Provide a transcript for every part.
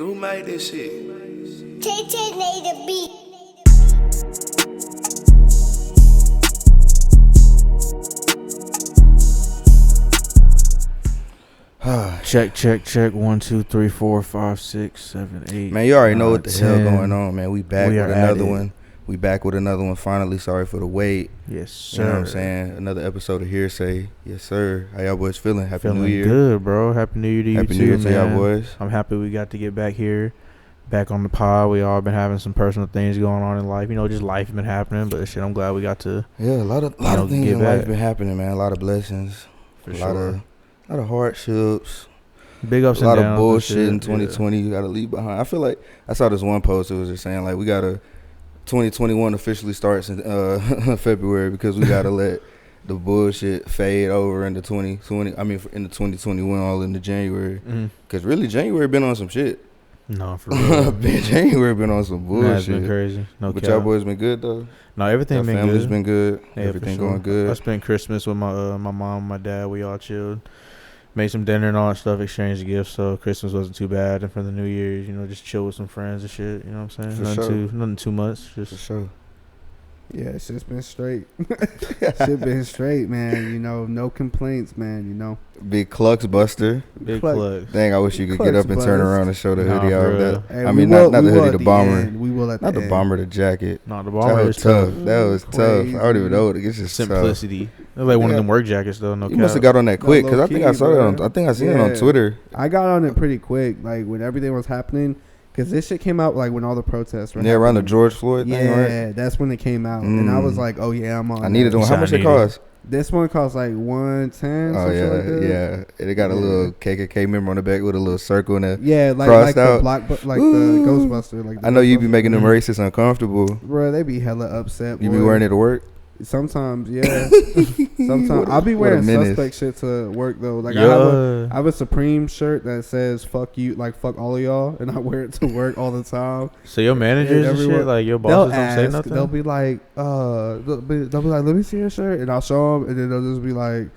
Who made this shit? Tay made the beat. Check. 1, 2, 3, 4, 5, 6, 7, 8. Man, you already know what the 10. hell going on, man. We back We with are another at it. one. We back with another one. Finally, sorry for the wait. Yes, sir. You know what I'm saying? Another episode of HearSAy. Yes, sir. How y'all boys feeling? Happy Feeling New Year. good, bro. Happy New Year to you Happy too, New Year to man. y'all boys. I'm happy we got to get back here, back on the pod. We all been having some personal things going on in life. You know, just life been happening. But shit, I'm glad we got to. Yeah, a lot of things in life been happening, man. A lot of blessings. For a sure. lot of hardships. Big ups A lot and of downs. bullshit in and shit. 2020 you gotta leave behind. I feel like I saw this one post. It was just saying like we gotta 2021 officially starts in February because we gotta let the bullshit fade over into 2020. I mean, into 2021 all into January. Cause really January been on some shit. No, for real. January been on some bullshit. Nah, it's been crazy. No But cap. y'all boys been good though. No, everything Y'all been family's good. been good. Yeah, Everything for sure. going good. I spent Christmas with my mom, my dad. We all chilled, made some dinner and all that stuff, exchanged gifts. So Christmas wasn't too bad. And for the New Year's, you know, just chill with some friends and shit. You know what I'm saying? For sure. Nothing too much. For Just sure. Yeah, shit's been straight. Shit been straight, man. You know, no complaints, man. You know, Big Clucks Buster. big Cluck. plug. Dang, I wish you could get up and turn Clucks around and show the Nah, hoodie for off. real. That Hey, I we mean, will- not we the will hoodie, at the bomber. end. We will at Not the end. bomber, the jacket. No, the That bomber was is tough. tough. That was tough. I don't even know. It's just Simplicity. It's like one of Yeah. them work jackets though. No tough. You cap. must have got on that quick because I think I low-key, saw that on. bro. I think I seen it on Yeah. Twitter. I got on it pretty quick, like when everything was happening, because this shit came out like when all the protests were Yeah, around the happening. George Floyd thing, Yeah, right? that's when it came out, and I was like, "Oh yeah, I'm on." I needed that. one. How I much it need cost? This one cost like 110. Oh something yeah, like that. yeah. And it got a Yeah. little KKK member on the back with a little circle in it. Yeah, like Crossed the out. like Ooh. the Ghostbuster. Like the I know you be Ghostbuster. making them Mhm. racists uncomfortable. Bro, they be hella upset. You be boy. wearing it to work. Sometimes, yeah. Sometimes What a- I'll be what a wearing menace. suspect shit to work though. Like Yeah. I have a Supreme shirt that says "fuck you," like "fuck all of y'all," and I wear it to work all the time. So your managers and everyone- shit, like your They'll bosses don't say ask. nothing. They'll be like, they'll be like, "Let me see your shirt," and I'll show them, and then they'll just be like.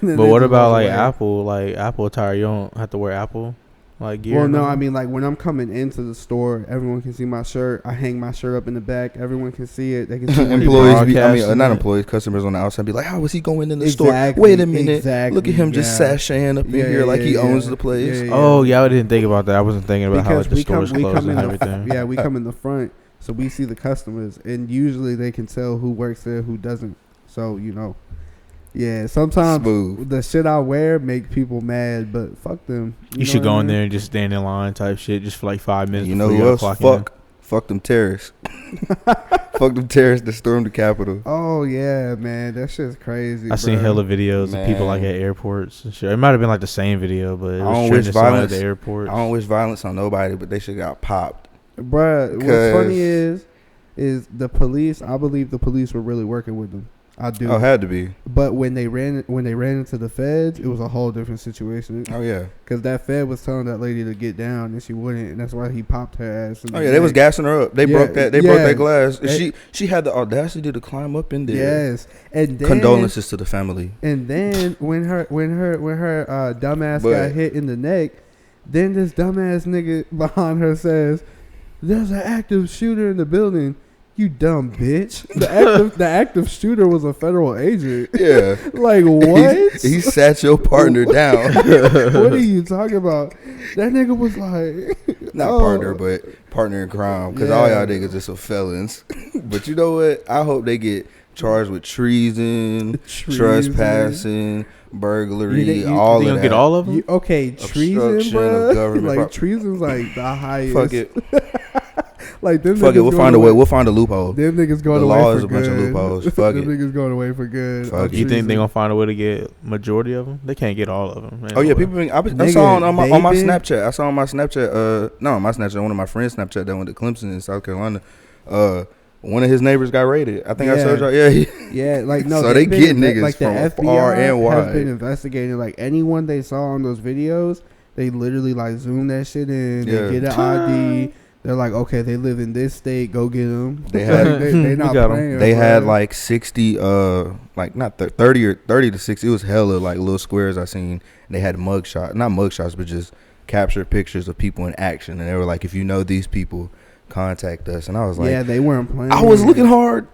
But what about like Apple? Like Apple attire, you don't have to wear Apple like gear. Well, no, now? I mean like when I'm coming into the store, everyone can see my shirt. I hang my shirt up in the back. Everyone can see it. They can see Employees be, broadcasting not it. employees, customers on the outside be like, how is he going in the store? Exactly, Wait a minute. exactly, Look at him just yeah. sashaying up in Yeah, here like he yeah, owns yeah. the place. Yeah, Oh yeah, I didn't think about that. I wasn't thinking about how like, the stores we closed come and in everything. yeah, we come in the front, so we see the customers, and usually they can tell who works there, who doesn't. So you know, yeah. Sometimes Smooth. the shit I wear make people mad, but fuck them. You know should what go I in mean? there and just stand in line type shit just for like 5 minutes. You know before who gotta else? clock in. Fuck them terrorists. Fuck them terrorists that stormed the Capitol. Oh yeah, man, that shit's crazy. I seen bruh. hella videos of people like Man. at airports and shit. It might have been like the same video, but it I was don't trending wish somebody at violence. the airport. I don't wish violence on nobody, but they should got popped. Bruh, what's 'Cause- funny is the police. I believe the police were really working with them. I do. Oh, had to be. But when they ran into the feds, it was a whole different situation. Oh yeah. Because that fed was telling that lady to get down, and she wouldn't, and that's why he popped her ass. in Oh the yeah, they was neck. gassing her up. They Yeah, broke that. They yeah. broke that glass. Eh. She had the audacity to climb up in there. Yes, and then Condolences to the family. And then when her dumbass But- got hit in the neck, then this dumbass nigga behind her says, "There's an active shooter in the building." You dumb bitch. The active shooter was a federal agent. Yeah. Like what? He sat your partner down. What are you talking about? That nigga was like, Not oh. partner, but partner in crime. Because all Yeah. y'all niggas are some felons. But you know what? I hope they get charged with treason, trespassing, burglary, all You of gonna that. get all of them? Okay, treason, Obstruction bro. of government Like prop- treason's like the highest. Fuck it. Like them Fuck it. niggas We'll going find a way. away- We'll find a loophole. Them niggas going The away law for is a bunch of good. loopholes. Fuck them it. niggas going away for good. Fuck on it. You think treason. they gonna find a way to get majority of them? They can't get all of them. Man. Oh yeah, people. I Nigga, saw on my they been- Snapchat. I saw on my Snapchat. No, on my Snapchat. One of my friends' Snapchat that went to Clemson in South Carolina. One of his neighbors got raided. I think I Yeah. showed y'all. Yeah. Yeah, like no. So they've they been get niggas like the from FBI far and has wide. been investigating. Like anyone they saw on those videos, they literally like zoom that shit in. Yeah. They get an ID. They're like, okay, they live in this state. Go get them. They had- they not got 'em. playing. They had bro. like 60, like not 30 or 30 to 60. It was hella like little squares I seen. They had not mug shots, but just captured pictures of people in action, and they were like, if you know these people, contact us. And I was like, yeah, they weren't playing. I was looking hard.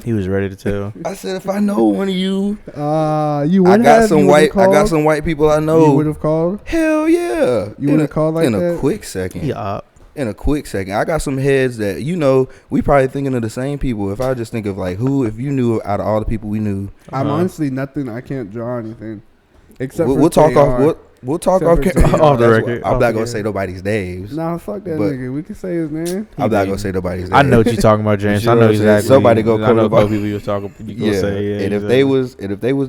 He was ready to tell. I said, if I know one of you, you would I got have, some you white. called? I got some white people I know. You would have called. Hell yeah! You would have called like in that a quick second. Yeah. In a quick second. I got some heads that we probably thinking of the same people. If I just think of like if you knew out of all the people we knew. I'm honestly nothing. I can't draw anything except we'll talk off. We'll talk off Except for off the record. I'm Off not the gonna air. say nobody's names. Nah, fuck that But- nigga. We can say his name. I'm not gonna say nobody's names. I know what you're talking about, James. You I know know what I'm saying? exactly. Somebody go I know call a couple about- people you was talking. You gonna Yeah. say, yeah. And if they was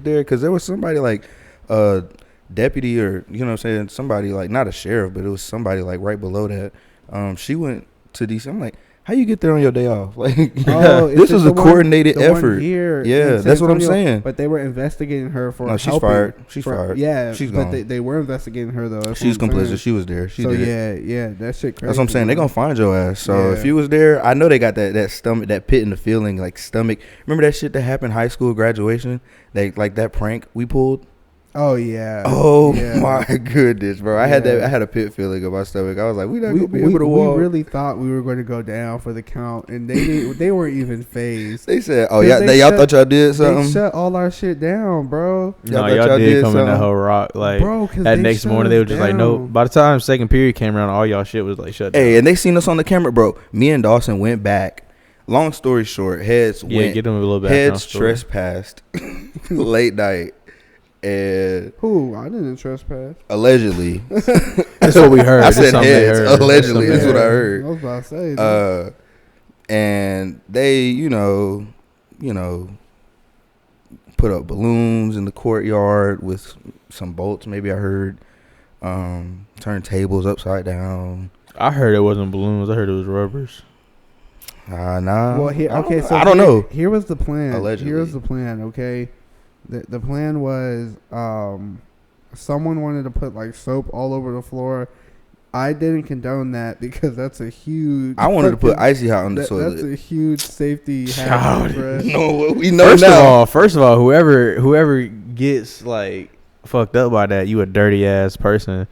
there, because there was somebody like deputy, or you know what I'm saying, somebody like, not a sheriff, but it was somebody like right below that. She went to DC. I'm like, how you get there on your day off? Like, this was a coordinated effort. Here Yeah, in San that's what I'm Antonio, saying. But they were investigating her for. No, she's helping fired. She's for- fired. Yeah, She's but gone. they were investigating her though. That's She's what I'm saying. complicit. She was there. She So did. yeah, that shit crazy. That's what I'm saying. They bro. gonna find your ass. So Yeah. if you was there, I know they got that stomach, that pit in the feeling, like stomach. Remember that shit that happened high school graduation? Like that prank we pulled. Oh yeah. Oh Yeah. my goodness, bro! I had Yeah. a pit feeling in my stomach. I was like, we not We, gonna be able to we walk. really thought we were going to go down for the count, and they weren't even phased. They said, oh 'Cause yeah, they y'all shut- thought y'all did They something. shut all our shit down, bro. No, thought y'all did come in something. that whole rock. Like, Bro, 'cause that they next shut morning, they us were just like, no. down. By the time second period came around, all y'all shit was like shut down. Hey, and they seen us on the camera, bro. Me and Dawson went back. Long story short, heads Yeah, went. get them a little background Heads story. trespassed late night, and Who? I didn't trespass. allegedly, That's what we heard. I That's said something they heads. heard. Allegedly, That's that's something what I they heard. I was about to say. dude. And they, put up balloons in the courtyard with some bolts. Maybe I heard, turn tables upside down. I heard it wasn't balloons. I heard it was rubbers. Nah. Well, here, okay, so I don't know. Here was the plan. Allegedly. Here was the plan. Okay, the plan was someone wanted to put like soap all over the floor. I didn't condone that because that's a huge. I wanted to put fucking- icy hot on the That's toilet. a huge safety Child. hazard, bruh. No, we know now. First of all, whoever gets like fucked up by that, you a dirty ass person.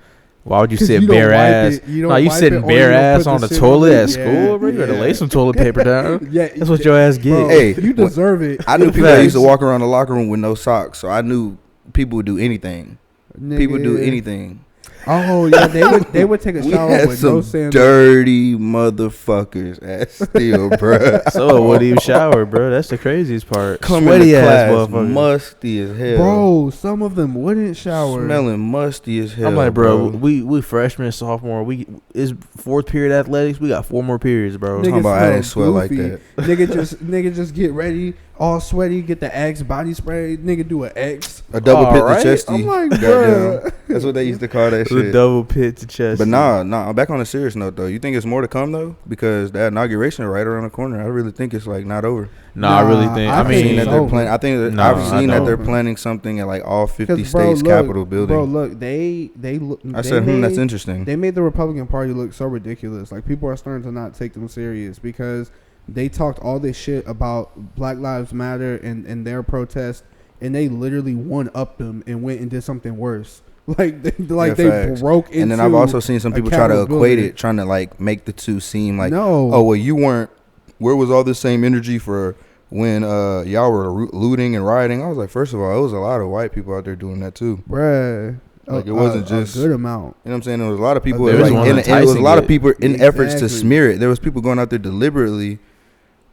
Why would you 'Cause sit you don't bare wipe ass? it- you don't No, you wipe sitting it, or bare you don't ass put on the the shit toilet on at it. school, bro. You better Yeah. lay some toilet paper down. Yeah, That's what your ass get. bro, Hey, you deserve it. I knew people that Facts. used to walk around the locker room with no socks, so I knew people would do anything. People do Nigga. anything. Oh yeah, they would take a We shower had with no some sandals. dirty motherfuckers at still, bruh. So it wouldn't even shower, bro. That's the craziest part. Coming Sweaty to ass class, motherfucker. musty as hell. Bro, some of them wouldn't shower. Smelling musty as hell. I'm like, bro, we freshmen, sophomore. It's fourth period athletics. We got 4 more periods, bro. Talking about I didn't smell sweat like goofy. that. nigga just get ready, all sweaty, get the X body spray. Nigga do an X. A double pit Alright. to chesty. I'm like, Goddamn. bruh. That's what they used to call that The shit. double pit to chest. But nah. Back on a serious note though, you think it's more to come though? Because that inauguration right around the corner. I really think it's like not over. I really think. I I I've think seen mean, it's that they're over. planning. I think that No, I've I seen that don't. they're planning something at like all 50 'Cause, bro, states look, Capitol building. Bro, look, they look. I they said, that's made- interesting. They made the Republican Party look so ridiculous. Like people are starting to not take them serious because they talked all this shit about Black Lives Matter and their protest, and they literally one upped them and went and did something worse. Like they facts. broke into. And then I've also seen some a people try to Capitol equate building. it, trying to like make the two seem like, No. oh well, you weren't. Where was all this same energy for when y'all were looting and rioting? I was like, first of all, it was a lot of white people out there doing that too. Bruh. Like, it wasn't just- a good amount. You know what I'm saying? There was a lot of people, There was like, one and it was a lot of enticing people in efforts to Exactly. smear it. There was people going out there deliberately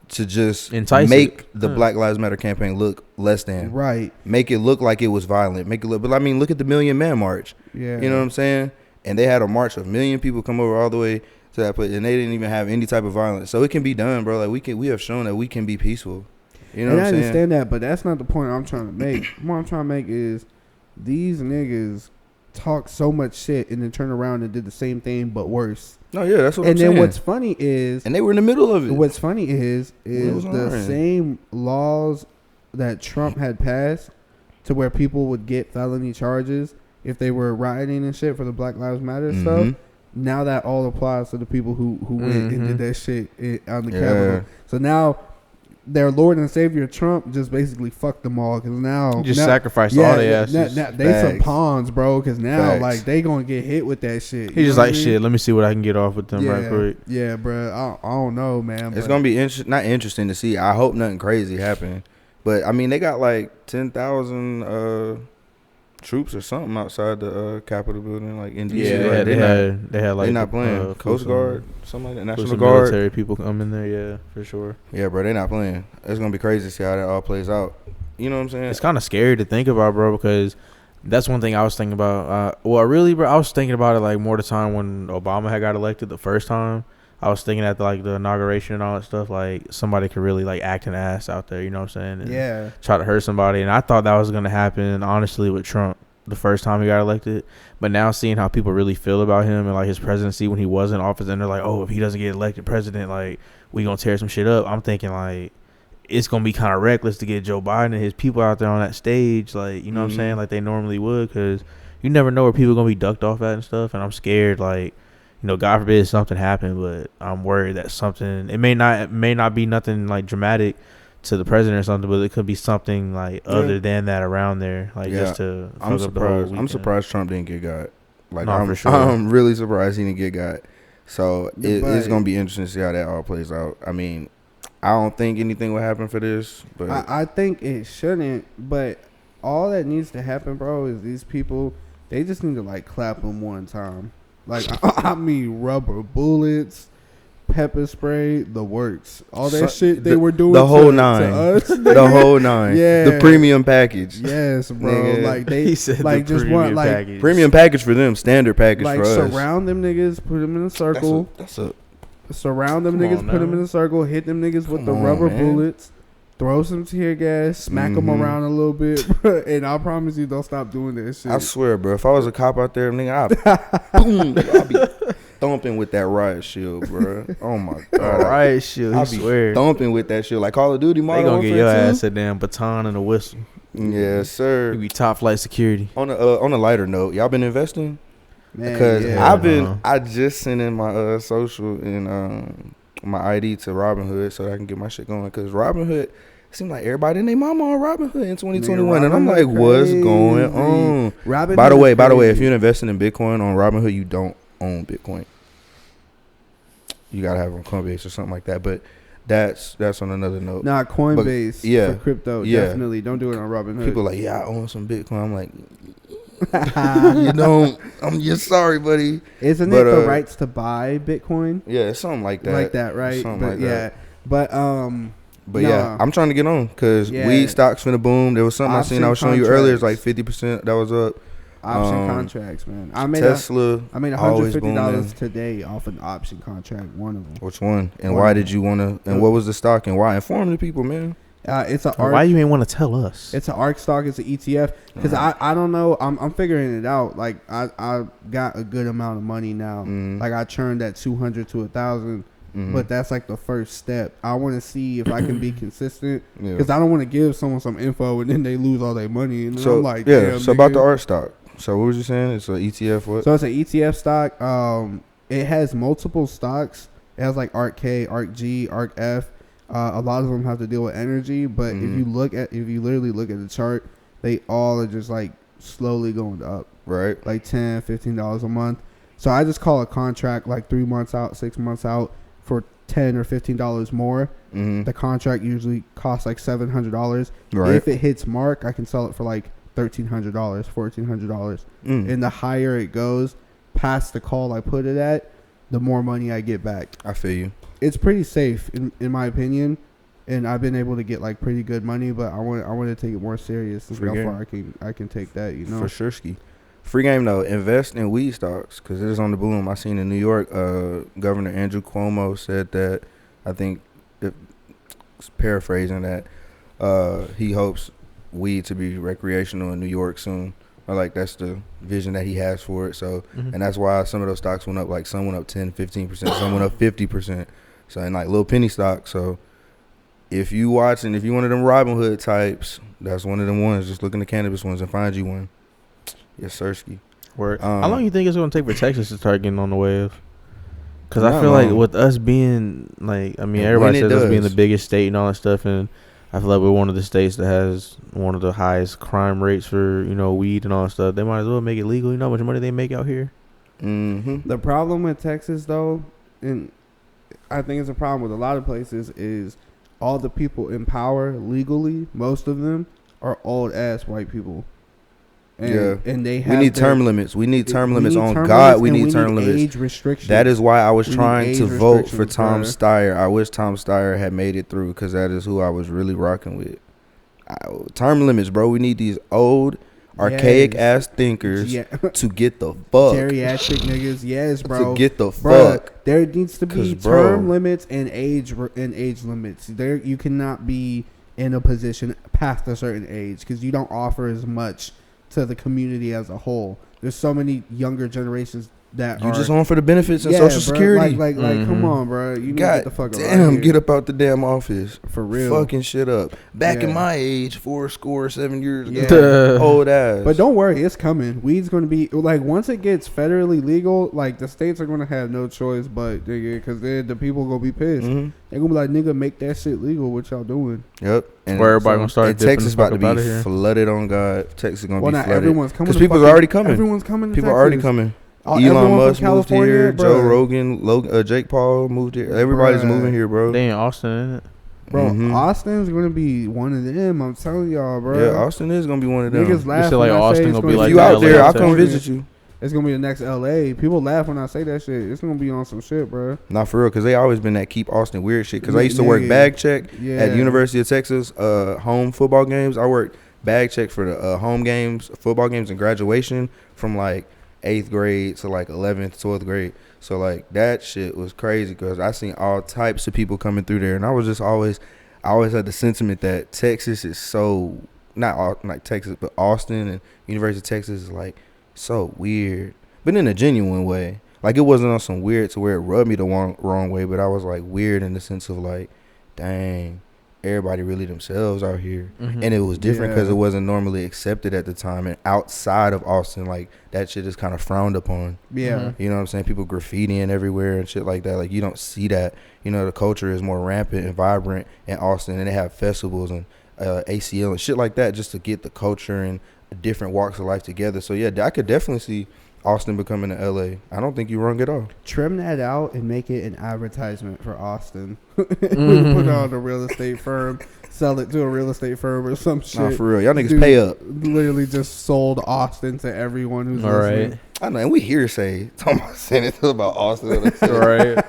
to just Entice make it. the Yeah. Black Lives Matter campaign look less than. Right. Make it look like it was violent. Make it look, but I mean, look at the Million Man March. Yeah. You know what I'm saying? And they had a march of 1 million people come over all the way to that place, and they didn't even have any type of violence. So it can be done, bro. Like we have shown that we can be peaceful. You know And what I I'm saying? understand that, but that's not the point I'm trying to make. What I'm trying to make is these niggas talk so much shit and then turn around and did the same thing but worse. No, yeah, that's what And I'm then saying. what's funny is And they were in the middle of it. what's funny is was the on. same laws that Trump had passed to where people would get felony charges if they were rioting and shit for the Black Lives Matter stuff. Mhm. Now that all applies to the people who went and did that shit on the Yeah. Capitol. So now their Lord and Savior Trump just basically fucked them all because now He just sacrificed all their asses. Now, they some Facts. pawns, bro. Because now Facts. like they gonna get hit with that shit. He's just like, shit, let me see what I can get off with them right quick. Yeah, bro. I don't know, man. It's gonna be not interesting to see. I hope nothing crazy happen, but I mean they got like 10,000 troops or something outside the Capitol building, like in DC. Yeah, Like, they had like they not playing. Coast some- Guard, something like that. National some Guard. military people come in there, yeah, for sure. Yeah, bro, they not playing. It's gonna be crazy to see how that all plays out. You know what I'm saying? It's kind of scary to think about, bro, because that's one thing I was thinking about. Well, really, bro, I was thinking about it like more the time when Obama had got elected the first time. I was thinking at the inauguration and all that stuff, like somebody could really like act an ass out there, you know what I'm saying? And try to hurt somebody. And I thought that was gonna happen, honestly, with Trump the first time he got elected. But now seeing how people really feel about him and like his presidency when he was in office, and they're like, oh, if he doesn't get elected president, like we gonna tear some shit up. I'm thinking like it's gonna be kind of reckless to get Joe Biden and his people out there on that stage, like, you know what I'm saying, like they normally would, because you never know where people gonna be ducked off at and stuff. And I'm scared, like, you know, God forbid something happened, but I'm worried that something, it may not be nothing like dramatic to the president or something, but it could be something like other than that around there, like just to I'm fuck up the whole surprised. I'm weekend. surprised Trump didn't get got. Like, No, for sure. I'm really surprised he didn't get got. So it's But- gonna be interesting to see how that all plays out. I mean, I don't think anything will happen for this, but I think it shouldn't, but all that needs to happen, bro, is these people, they just need to like clap them one time. Like I mean, rubber bullets, pepper spray, the works, all that shit they were doing. the whole to nine, us, the whole nine, Yeah. the premium package. Yes, bro. Nigga. Like they He said like the just premium want like package. Premium package for them, standard package like for us. surround them niggas, put them in a circle. That's a Surround them Come niggas, on put them now. in a circle, hit them niggas with Come the on, rubber man. bullets, throw some tear gas, smack them Mhm. around a little bit, and I promise you they'll stop doing that shit. I swear, bro. If I was a cop out there, nigga, I'd be thumping with that riot shield, bro. Oh my god, Alright, shit, I'll I be swear. thumping with that shit like Call of Duty. They Modern gonna get Warfare your 2. ass a damn baton and a whistle. Yes, sir. You be top flight security. On a lighter note, y'all been investing? Man, Because yeah. I just sent in my social and my ID to Robinhood so that I can get my shit going. Because Robinhood, it seemed like everybody and their mama on Robinhood in 2021, and I'm like, Robinhood what's crazy. going on? Robinhood By the way, is if crazy. you're investing in Bitcoin on Robinhood, you don't own Bitcoin. You gotta have it on Coinbase or something like that. But that's on another note. Nah, Coinbase yeah, for crypto, yeah. definitely. Don't do it on Robinhood. People are like, yeah, I own some Bitcoin. I'm like, you don't. I'm just sorry, buddy. Isn't but, it the rights to buy Bitcoin? Yeah, it's something like that. Like that, right? Something But like yeah, that. but But yeah, I'm trying to get on because Yeah. weed stocks finna boom. There was something I seen. I was showing you earlier. It's like 50% that was up. option contracts, man. I made Tesla. I made always $150 booming. today off an option contract. One of them. Which one? And One why of did you wanna? And what was the stock? And why? Inform the people, man. It's a Why you ain't want to tell us? It's an ARK stock. It's an ETF. Because I don't know. I'm figuring it out. Like I got a good amount of money now. Like I churned that 200 to 1,000. But that's like the first step. I want to see if I can be consistent. Yeah. Because I don't want to give someone some info and then they lose all their money. And So I'm like, yeah. damn, So about nigga. the art stock. So what was you saying? It's a ETF. What? So it's an ETF stock. It has multiple stocks. It has like ARK K, ARK G, ARK F. A lot of them have to deal with energy, but if you literally look at the chart, they all are just like slowly going up, Right. like $10, $15 a month. So I just call a contract like 3 months out, 6 months out for $10 or $15 more. The contract usually costs like $700. Right. If it hits mark, I can sell it for like $1,300, $1,400. And the higher it goes past the call I put it at, the more money I get back. I feel you. It's pretty safe in my opinion, and I've been able to get like pretty good money. But I want to take it more serious and see how Free far I can take that. You know, For sure, ski. Free game though. Invest in weed stocks because it is on the boom. I seen in New York, Governor Andrew Cuomo said that. I think, paraphrasing that, he hopes weed to be recreational in New York soon. Or like that's the vision that he has for it. So and that's why some of those stocks went up. Like some went up 10-15%, some went up 50%. So and like little penny stocks. So if you watching, if you one of them Robinhood types, that's one of them ones. Just look in the cannabis ones and find you one. Yes, Sirski. How long you think it's gonna take for Texas to start getting on the wave? Because I feel like with us being like, I mean, everybody says us being the biggest state and all that stuff, and I feel like we're one of the states that has one of the highest crime rates for, you know, weed and all that stuff. They might as well make it legal. You know how much money they make out here? Mm-hmm. The problem with Texas, though, and I think it's a problem with a lot of places, is all the people in power legally, most of them are old-ass white people. And they have we need term limits. We need term limits on God. We need term limits. Age restrictions. That is why I was trying to vote for Tom Steyer. I wish Tom Steyer had made it through because that is who I was really rocking with. Term limits, bro. We need these old, archaic ass thinkers to get the fuck. Geriatric niggas, yes, bro. To get the fuck. There needs to be term limits and age limits. There, you cannot be in a position past a certain age because you don't offer as much to the community as a whole. There's so many younger generations that you just on for the benefits and Social Security. Like, come on, bro. You need to get the fuck damn, get up out the damn office. For real. Fucking shit up. Back in my age, 7 years ago. Old ass. But don't worry, it's coming. Weed's going to be, like, once it gets federally legal, like, the states are going to have no choice but, nigga, because then the people going to be pissed. Mm-hmm. They're going to be like, nigga, make that shit legal. What y'all doing? Yep. And where everybody going to start dipping Texas about to be flooded on God. Texas going to be flooded. Everyone's coming. Because people are already coming. Everyone's coming to People Texas. are already coming. Elon Musk moved here. Joe Rogan, Jake Paul moved here. Everybody's moving here, bro. They in Austin, isn't it? Bro, Austin's gonna be one of them. I'm telling y'all, bro. Yeah, Austin is gonna be one of them. Niggas laugh when I say gonna be like, if you out there, I'll come visit you. It's gonna be the next LA. People laugh when I say that shit. It's gonna be on some shit, bro. Not for real, because they always been that keep Austin weird shit. Because I used to work bag check at University of Texas, home football games. I worked bag check for the home games, football games, and graduation from like 8th grade to like 11th, 12th grade. So like that shit was crazy because I seen all types of people coming through there, and I was just I always had the sentiment that Texas is so not like Texas, but Austin and University of Texas is like so weird, but in a genuine way. Like it wasn't on some weird to where it rubbed me the wrong way, but I was like weird in the sense of like, dang, everybody really themselves out here. Mm-hmm. And it was different because it wasn't normally accepted at the time. And outside of Austin, like that shit is kind of frowned upon. Yeah. Mm-hmm. You know what I'm saying? People graffitiing everywhere and shit like that. Like you don't see that. You know, the culture is more rampant and vibrant in Austin, and they have festivals and ACL and shit like that just to get the culture and different walks of life together. So yeah, I could definitely see Austin becoming an LA. I don't think you're wrong at all. Trim that out and make it an advertisement for Austin. Mm-hmm. Put it on a real estate firm, sell it to a real estate firm or some shit. Nah, for real. Y'all niggas pay up. Literally just sold Austin to everyone who's listening. Right. I know, and we HearSAy talking about senators about Austin. Right.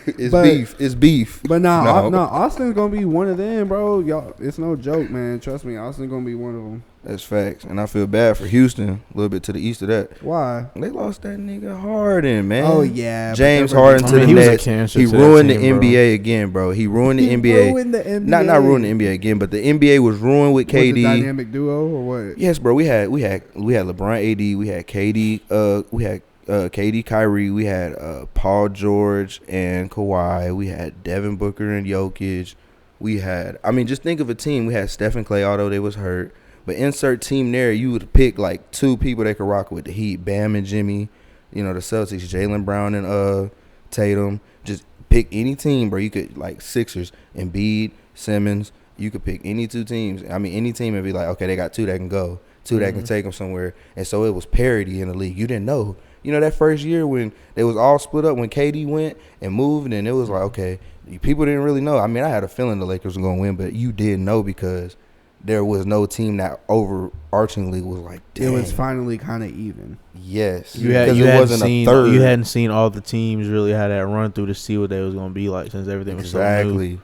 It's beef. But Austin's gonna be one of them, bro. Y'all, it's no joke, man. Trust me, Austin's gonna be one of them. That's facts. And I feel bad for Houston, a little bit to the east of that. Why? They lost that nigga Harden, man. Oh, yeah. James Harden to the Nets. He ruined the NBA again, bro. He ruined the NBA. Ruined the NBA. Not ruined the NBA again, but the NBA was ruined with KD. Was it dynamic duo or what? Yes, bro. We had LeBron, AD. We had KD. We had KD, Kyrie. We had Paul George and Kawhi. We had Devin Booker and Jokic. We had, just think of a team. We had Steph and Clay, although they was hurt. But insert team there, you would pick like two people they could rock with. The Heat, Bam and Jimmy. You know, the Celtics, Jaylen Brown and Tatum. Just pick any team, bro. You could, like, Sixers, Embiid, Simmons. You could pick any two teams. Any team would be like, okay, they got two that can go. Two that can take them somewhere. And so it was parity in the league. You didn't know. You know, that first year when they was all split up, when KD went and moved, and it was like, okay, people didn't really know. I had a feeling the Lakers were going to win, but you did know because there was no team that overarchingly was like, damn. It was finally kind of even. Yes. You hadn't seen all the teams really had that run through to see what they was going to be like since everything was so new.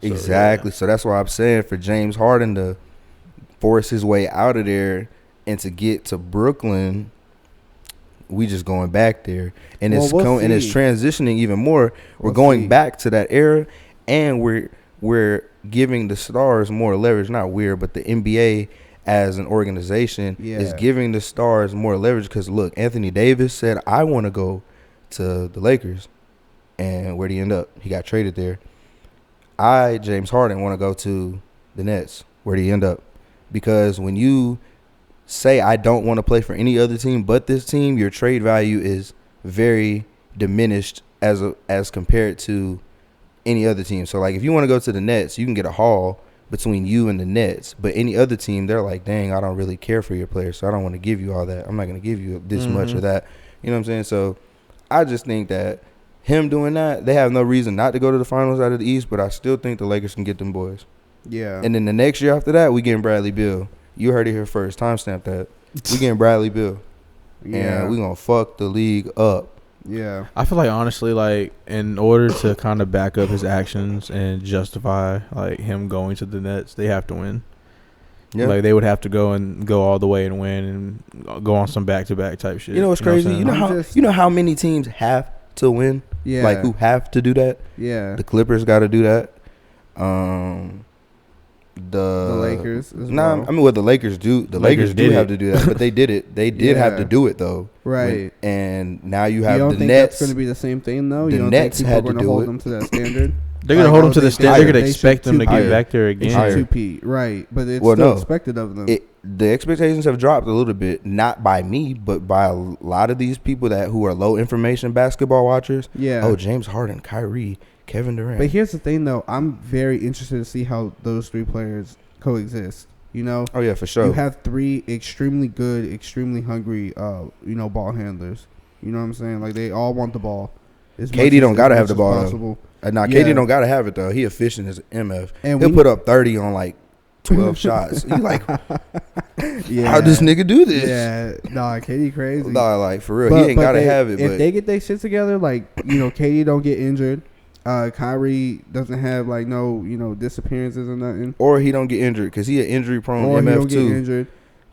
Exactly. So that's why I'm saying for James Harden to force his way out of there and to get to Brooklyn, we just going back there. And it's transitioning even more. We're going back to that era, and we're giving the stars more leverage. Not weird, but the NBA as an organization is giving the stars more leverage because, look, Anthony Davis said, I want to go to the Lakers. And where'd he end up? He got traded there. James Harden, want to go to the Nets. Where'd he end up? Because when you say I don't want to play for any other team but this team, your trade value is very diminished as compared to any other team. So like if you want to go to the Nets, you can get a haul between you and the Nets. But any other team, they're like, dang, I don't really care for your players, so I don't want to give you all that. I'm not going to give you this much or that. You know what I'm saying? So I just think that him doing that, they have no reason not to go to the finals out of the East, but I still think the Lakers can get them boys. Yeah. And then the next year after that, we getting Bradley Beal. You heard it here first. Timestamp that. We getting Bradley Beal. Yeah. And we going to fuck the league up. Yeah. I feel like, honestly, like, in order to kind of back up his actions and justify, like, him going to the Nets, they have to win. Yeah. Like, they would have to go all the way and win and go on some back-to-back type shit. You know what's crazy? What You know you know how many teams have to win? Yeah. Like, who have to do that? Yeah. The Clippers got to do that. The Lakers as Nah, well. I mean, what the Lakers do, the Lakers do did have it. to do that, but they did it. They did have Yeah. to do it though, Right. And now you You have don't the think Nets. that's going to be the same thing, though? The You don't Nets think had people to are going to do hold it. them to that standard? They're going to Like, hold oh, them to the they- standard. they They're going to should expect them to two-peat. get back there They again. should Higher. two-peat, right. But it's Well, still no. expected of them. The expectations have dropped a little bit, not by me, but by a lot of these people who are low information basketball watchers. Yeah. Oh, James Harden, Kyrie, Kevin Durant. But here's the thing, though. I'm very interested to see how those three players coexist. You know? Oh yeah, for sure. You have three extremely good, extremely hungry, ball handlers. You know what I'm saying? Like, they all want the ball. KD don't gotta have the ball, though. possible. Nah, Yeah. KD don't gotta have it though. He efficient as MF. And He'll we- put up 30 on like 12 shots. You like, Yeah. how does nigga do this? Yeah. Nah, KD crazy. Nah, like for real, he ain't gotta have it. If But they get their shit together, like, KD don't get injured. Kyrie doesn't have like no, disappearances or nothing. or he don't get injured because he an injury prone Or he MF don't get too. injured.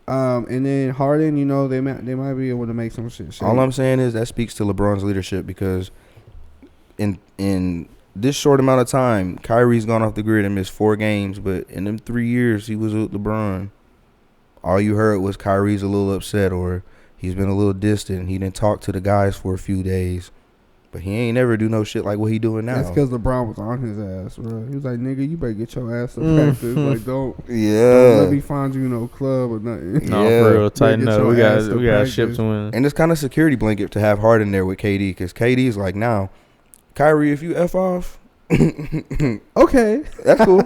And then Harden, they might be able to make some shit. All I'm saying is that speaks to LeBron's leadership because in this short amount of time, Kyrie's gone off the grid and missed 4 games, but in them 3 years he was with LeBron, all you heard was Kyrie's a little upset or he's been a little distant. He didn't talk to the guys for a few days. But he ain't never do no shit like what he doing now. That's because LeBron was on his ass, bro. He was like, "Nigga, you better get your ass to practice. Like, don't let me find you no club or nothing." No, Yeah. for real, tighten Get up. your We got ass to a ship practice. to win. And it's kind of security blanket to have Harden there with KD because KD's like, now, Kyrie, if you F off, Okay. that's cool.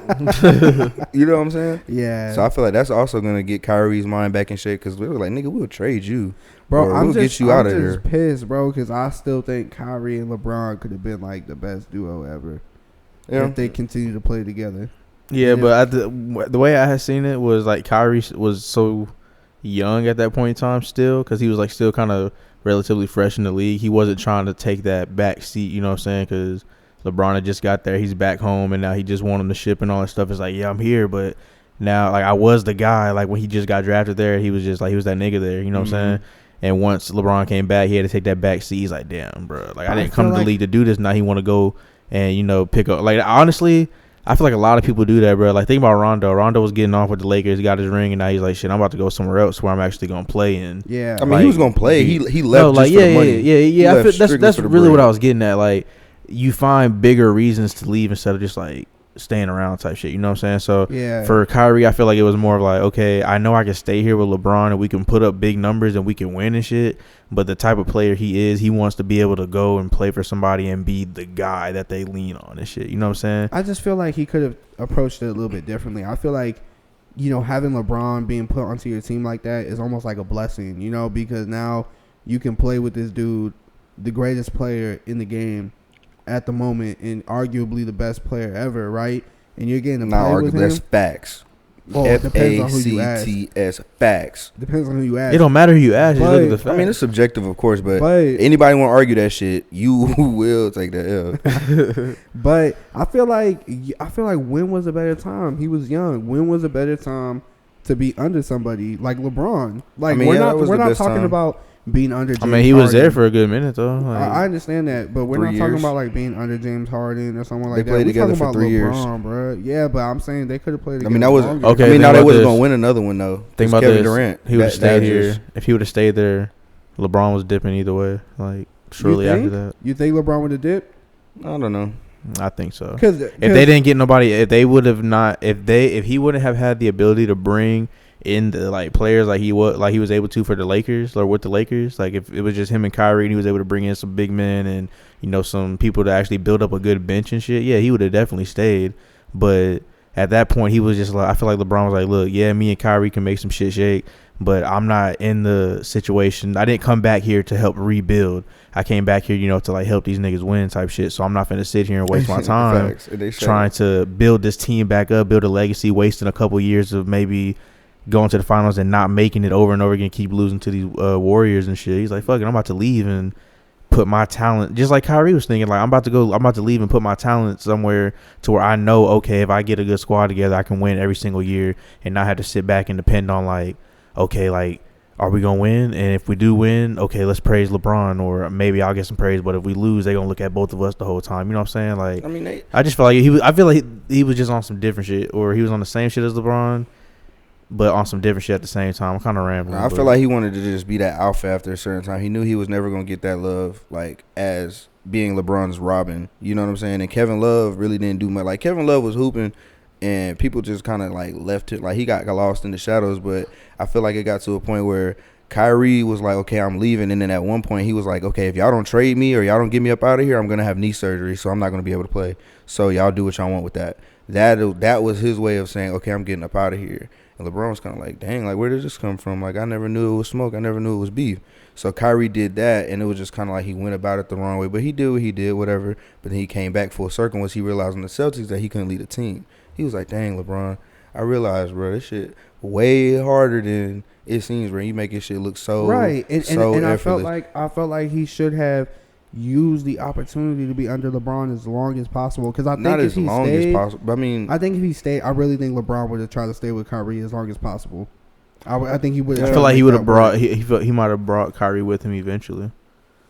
You know what I'm saying? Yeah. So I feel like that's also going to get Kyrie's mind back in shape because we were like, nigga, we'll trade you. Bro, Or I'm we'll just, get you I'm out of just here. pissed, bro, because I still think Kyrie and LeBron could have been like the best duo ever Yeah. if they continue to play together. Yeah, Yeah. but the way I had seen it was like Kyrie was so young at that point in time still because he was like still kind of relatively fresh in the league. He wasn't trying to take that back seat, you know what I'm saying? Because LeBron had just got there. He's back home, and now he just wanted him to ship and all that stuff. It's like, yeah, I'm here, but now, like, I was the guy. Like, when he just got drafted there, he was just like, he was that nigga there, you know what I'm saying? And once LeBron came back, he had to take that back seat. He's like, damn, bro. Like, I didn't come to the league to do this. Now he want to go and, pick up. Like, honestly, I feel like a lot of people do that, bro. Like, think about Rondo. Rondo was getting off with the Lakers. He got his ring, and now he's like, shit, I'm about to go somewhere else where I'm actually going to play in. Yeah. I mean, Like, he was going to play. He left No, like, just for the yeah, money. yeah. I left feel strictly that's for the really what bread. I was getting at. Like, you find bigger reasons to leave instead of just, like, staying around type shit. You know what I'm saying? So, Yeah. for Kyrie, I feel like it was more of like, okay, I know I can stay here with LeBron and we can put up big numbers and we can win and shit. But the type of player he is, he wants to be able to go and play for somebody and be the guy that they lean on and shit. You know what I'm saying? I just feel like he could have approached it a little bit differently. I feel like, having LeBron being put onto your team like that is almost like a blessing, because now you can play with this dude, the greatest player in the game at the moment and arguably the best player ever, right? And you're getting to Not play with argue. him. That's facts. Well, it depends on who you ask. FACTS facts. Depends on who you ask. It don't matter who you ask. You look at the But, facts. I mean, it's subjective, of course, but But anybody want to argue that shit, you will take that L. But I feel like when was a better time? He was young. When was a better time to be under somebody like LeBron? Like, I mean, we're yeah, that not was we're the not best talking time. about being under James I mean, he was there Harden. for a good minute, though. Like, I understand that, but we're 3 not talking years. about like being under James Harden or someone like They that. played We're together talking for about 3 years. LeBron, bro. Yeah, but I'm saying they could have played I together. mean, that was longer. Okay, I mean, think now they about wasn't this. gonna win another one though. think 'cause about Kevin this. Durant. He would have that stayed just- here. If he would have stayed there, LeBron was dipping either way. Like, shortly You after think? that. You think LeBron would have dipped? I don't know. I think so. Because If they didn't get nobody, if they would have not, if he wouldn't have had the ability to bring in the like players like he was able to for the Lakers or with the Lakers, like if it was just him and Kyrie and he was able to bring in some big men and some people to actually build up a good bench and shit, yeah, he would have definitely stayed. But at that point, he was just like, I feel like LeBron was like, look, yeah, me and Kyrie can make some shit shake, but I'm not in the situation. I didn't come back here to help rebuild. I came back here, to like help these niggas win type shit. So I'm not finna sit here and waste my time trying to build this team back up, build a legacy, wasting a couple years of maybe going to the finals and not making it over and over again, keep losing to these Warriors and shit. He's like, fuck it, I'm about to leave and put my talent, just like Kyrie was thinking, like I'm about to leave and put my talent somewhere to where I know, okay, if I get a good squad together, I can win every single year and not have to sit back and depend on like, okay, like, are we gonna win? And if we do win, okay, let's praise LeBron, or maybe I'll get some praise. But if we lose, they gonna look at both of us the whole time. You know what I'm saying? Like, I mean, I just feel like I feel like he was just on some different shit, or he was on the same shit as LeBron, but on some different shit at the same time. I'm kind of rambling. I feel like he wanted to just be that alpha after a certain time. He knew he was never gonna get that love, like as being LeBron's Robin. You know what I'm saying? And Kevin Love really didn't do much. Like Kevin Love was hooping. And people just kind of like left it, like he got lost in the shadows. But I feel like it got to a point where Kyrie was like, okay, I'm leaving. And then at one point he was like, okay, if y'all don't trade me or y'all don't get me up out of here, I'm going to have knee surgery. So I'm not going to be able to play. So y'all do what y'all want with that. That was his way of saying, okay, I'm getting up out of here. And LeBron was kind of like, dang, like where did this come from? Like I never knew it was smoke. I never knew it was beef. So Kyrie did that, and it was just kind of like he went about it the wrong way. But he did what he did, whatever. But then he came back full circle once he realized on the Celtics that he couldn't lead a team. He was like, dang, LeBron, I realized, bro, this shit way harder than it seems, bro. You make this shit look so right. And I felt effortless. like he should have used the opportunity to be under LeBron as long as possible. Because I think not if as he long stayed, as possible. I mean, I think if he stayed, I really think LeBron would have tried to stay with Kyrie as long as possible. I think he would. I feel like he would have brought. He might have brought Kyrie with him eventually.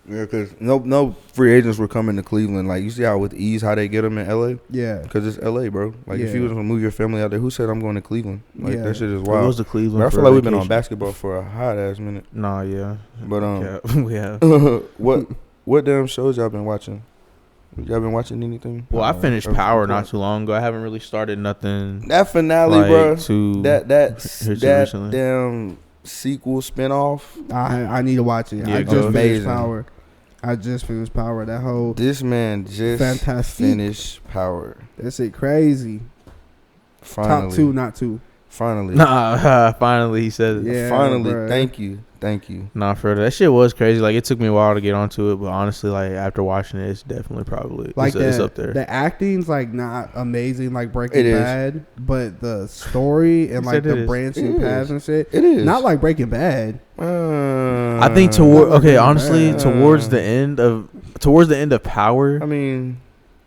Yeah, because no free agents were coming to Cleveland. Like, you see how with ease how they get them in L.A.? Yeah. Because it's L.A., bro. Like, if you was going to move your family out there, who said I'm going to Cleveland? Like, that shit is wild. It was to Cleveland. But I feel like we've been on basketball for a hot-ass minute. Nah, yeah. But, we have. What damn shows y'all been watching? Y'all been watching anything? Well, I finished Power not too long ago. I haven't really started nothing. That finale, bro. That recently. damn sequel spinoff. I need to watch it. Yeah, I just amazing. finished Power. That whole This man just fantastic. finished Power. That shit crazy. Finally. Top 2, not 2. Finally. Nah, finally he said it. Yeah, Finally. bruh. Thank you. Nah, for that shit was crazy. Like, it took me a while to get onto it, but honestly, like after watching it, it's definitely probably Like it's up there. The acting's like not amazing like Breaking Bad, but the story and like the branching paths and shit. It is not like Breaking Bad. I think towards the end of Power, I mean,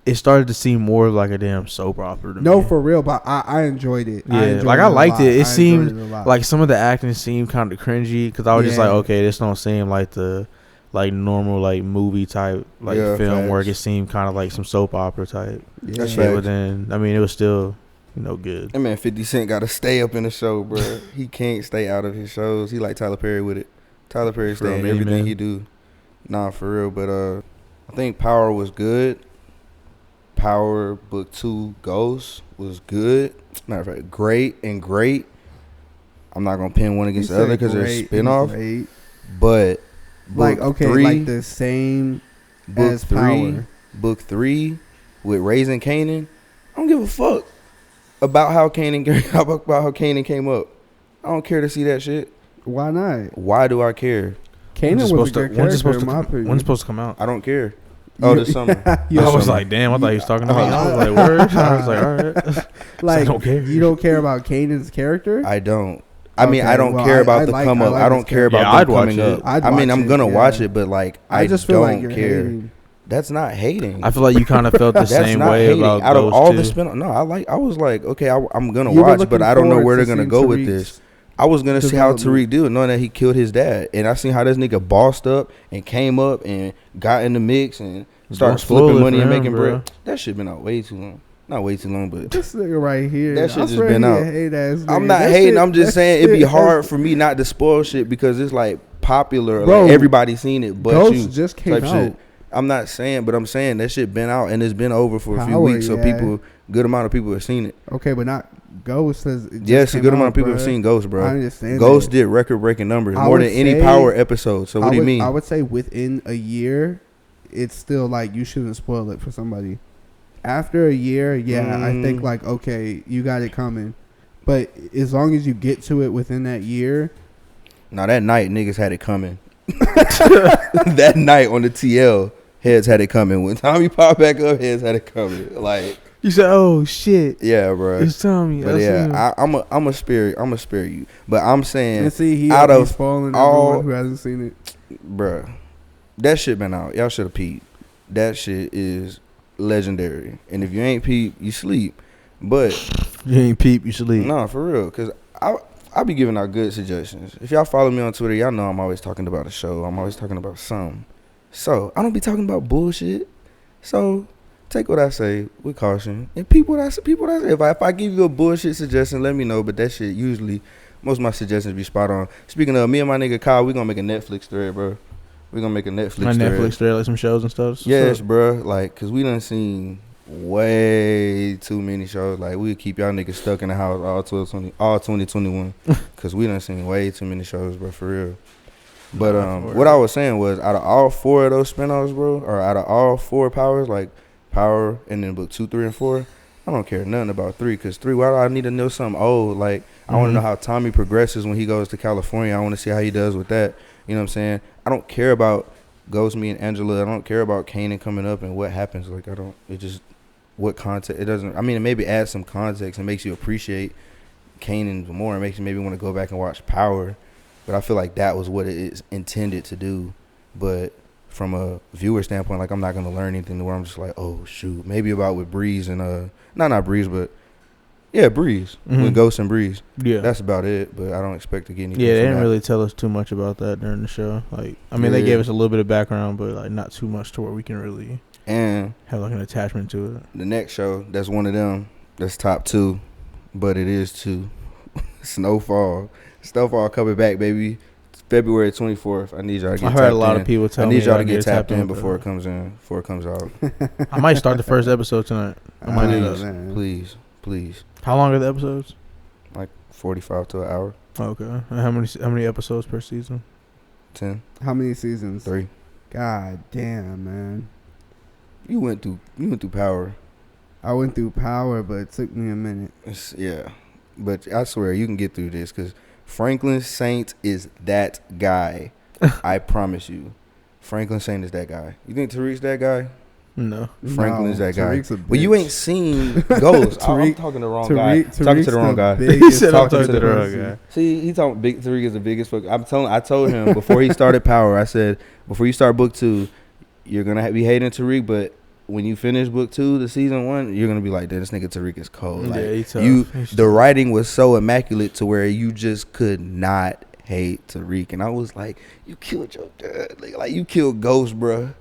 it started to seem more like a damn soap opera to me. No, for real, but I enjoyed it. Yeah, I liked it. It seemed like some of the acting seemed kind of cringy because I was just like, okay, this don't seem like the normal like movie type film work. It seemed kind of like some soap opera type. Yeah, but then I mean, it was still good. That man 50 Cent got to stay up in the show, bro. He can't stay out of his shows. He like Tyler Perry with it. Tyler Perry stay in everything he do. Nah, for real. But I think Power was good. Power Book 2 Ghost was good. Matter of fact, great. I'm not gonna pin one against the other because they're a spinoff. But like like the same Book as 3, Power. Book 3 with Raising Kanan. I don't give a fuck about how Kanan came up. I don't care to see that shit. Why not? Why do I care? Kanan was a good character in my opinion. When's it supposed to come out? I don't care. Oh, this summer. I was like, damn, I thought he was talking to me. I was like, word. I was like, all right. Like, I don't care. You don't care about Kanan's character? I don't. I mean, I don't care about the come up. I don't care about them coming up. I mean, I'm going to watch it, but like, I just feel like you're care. Hating. That's not hating. I feel like you kind of felt the same way hating. about out those of all two. the spin. No, I was like, okay, I'm going to watch, but I don't know where they're going to go with this. I was going to see how Tariq do it, knowing that he killed his dad. And I seen how this nigga bossed up and came up and got in the mix and started flipping money and making bread. That shit been out way too long. Not way too long, but this nigga right here. That shit just been out. I'm not hating. I'm just saying it'd be hard for me not to spoil shit because it's like popular. Bro, like everybody's seen it, but Ghost you just came out. shit. I'm not saying, but I'm saying that shit been out and it's been over for a few weeks, so good amount of people have seen it. Okay, but not Ghost. Yes, a good amount of people have seen Ghost, bro. I understand. Ghost did record-breaking numbers, more than any Power episode. So what do you mean? I would say within a year, it's still like you shouldn't spoil it for somebody. After a year, I think like, okay, you got it coming. But as long as you get to it within that year. Now that night, niggas had it coming. That night on the TL, heads had it coming. When Tommy popped back up, heads had it coming. Like, you said, "Oh shit, yeah, bro, it's Tommy." But yeah, I'm a spare you. But I'm saying, and see, out of spoiling all, everyone who hasn't seen it, bro, that shit been out. Y'all should have peeped. That shit is legendary. And if you ain't peep, you sleep. But you ain't peep, you sleep. No, for real, because I be giving out good suggestions. If y'all follow me on Twitter, y'all know I'm always talking about a show. I'm always talking about something. So I don't be talking about bullshit. So take what I say with caution and people what I say. If I give you a bullshit suggestion, let me know. But that shit usually, most of my suggestions be spot on. Speaking of, me and my nigga Kyle, we gonna make a Netflix thread, bro. We gonna make a Netflix thread, like some shows and stuff. Yes, bro. Like, cause we done seen way too many shows. Like, we keep y'all niggas stuck in the house all 2021. Cause we done seen way too many shows, bro, for real. But what I was saying was, out of all 4 of those spinoffs, bro, or out of all 4 powers, like Power and then book 2, 3, and 4, I don't care nothing about 3. Cause 3, why do I need to know something old? Like, I want to know how Tommy progresses when he goes to California. I want to see how he does with that. You know what I'm saying? I don't care about Ghost, me, and Angela. I don't care about Kanan coming up and what happens. Like, what context it doesn't. I mean, it maybe adds some context and makes you appreciate Kanan more. It makes you maybe want to go back and watch Power, but I feel like that was what it is intended to do. But from a viewer standpoint, like, I'm not gonna learn anything where I'm just like, oh shoot, maybe about with Breeze and not Breeze, but yeah, Breeze with Ghost and Breeze. Yeah, that's about it. But I don't expect to get anything. Yeah, they didn't really tell us too much about that during the show. Like, I mean, they gave us a little bit of background, but like not too much to where we can really. And have like an attachment to it. The next show, that's one of them. That's top 2, but it is 2. Snowfall coming back, baby. February 24th. I need y'all to get. I heard a lot of people tell me. I need y'all to get tapped in before it comes out. I might start the first episode tonight. I might do that. Please. How long are the episodes? Like 45 to an hour. Okay. And how many episodes per season? 10. How many seasons? 3. God damn, man. You went through Power. I went through Power, but it took me a minute. Yeah, but I swear you can get through this because Franklin Saint is that guy. I promise you, Franklin Saint is that guy. You think Tariq's that guy? No, Franklin's that guy. But you ain't seen Ghost. I'm talking the wrong guy. Talking to the wrong guy. He said I'm talking to the wrong guy. See, he talking big. Tariq is the biggest. I told him before he started Power. I said before you start book 2. You're going to be hating Tariq, but when you finish book 2, the season 1, you're going to be like, this nigga Tariq is cold. Like, yeah, the writing was so immaculate to where you just could not hate Tariq. And I was like, you killed your dad. Like you killed Ghost, bro.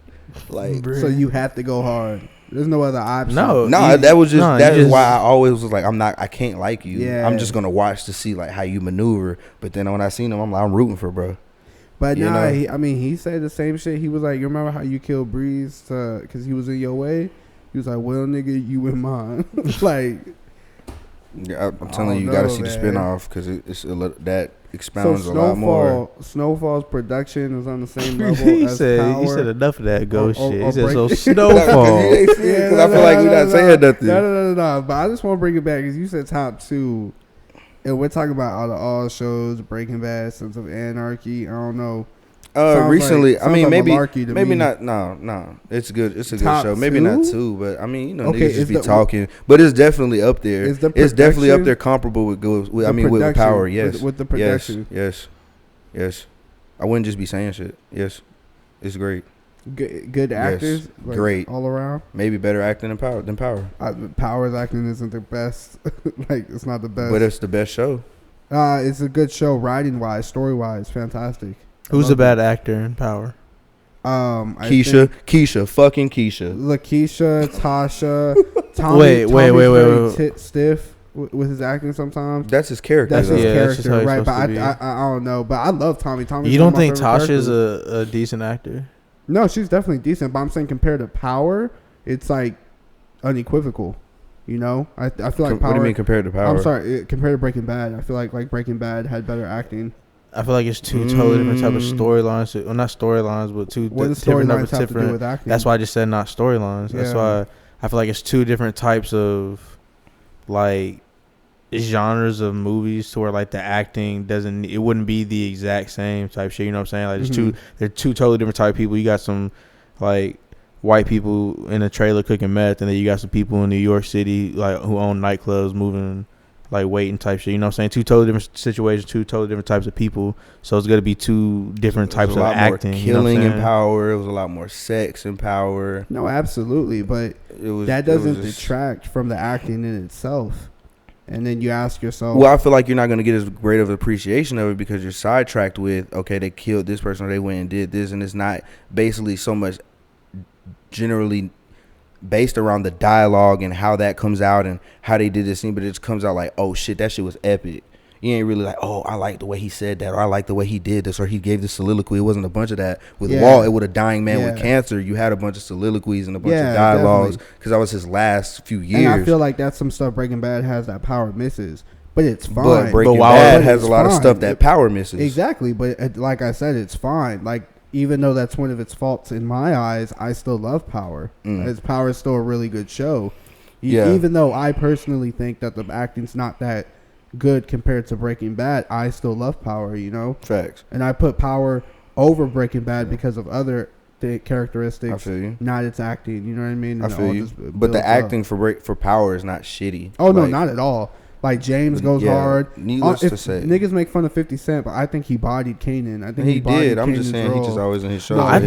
Like, so you have to go hard. There's no other option. No, that was just, that is why I always was like, I can't like you. Yeah. I'm just going to watch to see like how you maneuver. But then when I seen him, I'm like, I'm rooting for bro. But he said the same shit. He was like, you remember how you killed Breeze because he was in your way? He was like, well, nigga, you in mine. Like, yeah, I'm telling you, you got to see the spinoff because it's that expounds a lot more. Snowfall's production is on the same level as Power. He said enough of that ghost shit. He said so Snowfall. Because I feel like we're not saying nothing. No. But I just want to bring it back because you said top 2. And we're talking about all shows, Breaking Bad, Sons of Anarchy. I don't know. Recently, I mean, maybe not. No, it's good. It's a good show. Maybe not 2, but I mean, niggas just be talking. But it's definitely up there. It's definitely up there, comparable with Ghost. With Power. Yes, with the production. Yes. I wouldn't just be saying shit. Yes, it's great. Good actors, like, great all around. Maybe better acting than Power. Power's acting isn't the best. Like, it's not the best, but it's the best show. It's a good show, writing wise, story wise, fantastic. Who's the bad actor in Power? Keisha, fucking Keisha, LaKeisha, Tasha. Tommy, wait. Stiff with his acting sometimes. That's his character. That's his character, right? But I don't know. But I love Tommy. You don't think Tasha's a decent actor? No, she's definitely decent, but I'm saying compared to Power, it's like unequivocal. You know, I feel like Power. What do you mean compared to Power? I'm sorry, compared to Breaking Bad, I feel like Breaking Bad had better acting. I feel like it's two totally different type of storylines. Well, not storylines, but two What do different storylines have to do with acting? That's why I just said not storylines. That's why I feel like it's two different types of like genres of movies to where like the acting it wouldn't be the exact same type shit. You know what I'm saying? Like they're two totally different type of people. You got some like white people in a trailer cooking meth, and then you got some people in New York City like who own nightclubs moving like weight and type shit. You know what I'm saying? Two totally different situations, two totally different types of people. So it's gonna be two different types of acting. More killing you know and power. It was a lot more sex and power. No, absolutely, but that doesn't detract from the acting in itself. And then you ask yourself, well, I feel like you're not gonna get as great of appreciation of it because you're sidetracked with, okay, they killed this person or they went and did this, and it's not basically so much generally based around the dialogue and how that comes out and how they did this scene, but it just comes out like, oh shit, that shit was epic. You ain't really like, oh, I like the way he said that, or I like the way he did this, or he gave this soliloquy. It wasn't a bunch of that. With Walt, with a dying man with cancer, you had a bunch of soliloquies and a bunch of dialogues because that was his last few years. And I feel like that's some stuff Breaking Bad has that Power misses, but it's fine. But Breaking Bad has a lot of stuff that Power misses. Exactly, but like I said, it's fine. Like, even though that's one of its faults in my eyes, I still love Power. Power is still a really good show. Even though I personally think that the acting's not that good compared to Breaking Bad, I still love Power, you know? Facts. And I put Power over Breaking Bad because of other characteristics. I feel you. Not its acting, you know what I mean? And I feel you. But the acting for Power is not shitty. Oh, no, not at all. Like, James goes hard. Needless to say. Niggas make fun of 50 Cent, but I think he bodied Kanan. I think he did. I'm Kanan's just saying role. he just always in his show. No, I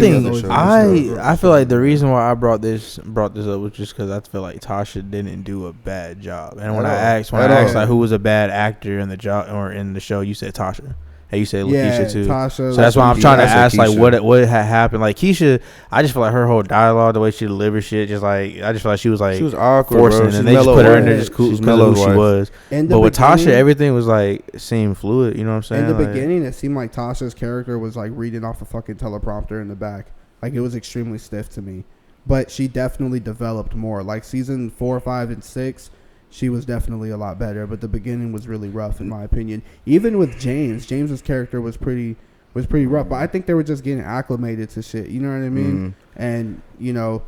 feel like the reason why I brought this up was just because I feel like Tasha didn't do a bad job. And when I asked like who was a bad actor in the job or in the show, you said Tasha. And you said Lakeisha too. Tasha, so that's why I'm trying to ask like what had happened. Like Keisha, I just feel like her whole dialogue, the way she delivered shit, just like I just feel like she was awkward, forcing, bro. and they just put her in there just cool because of who she was. But with Tasha, everything was like seemed fluid. You know what I'm saying? In the beginning, it seemed like Tasha's character was like reading off a fucking teleprompter in the back. Like it was extremely stiff to me. But she definitely developed more. Like season 4, 5, and 6. She was definitely a lot better, but the beginning was really rough in my opinion. Even with James's character was pretty rough, but I think they were just getting acclimated to shit. You know what I mean? And you know,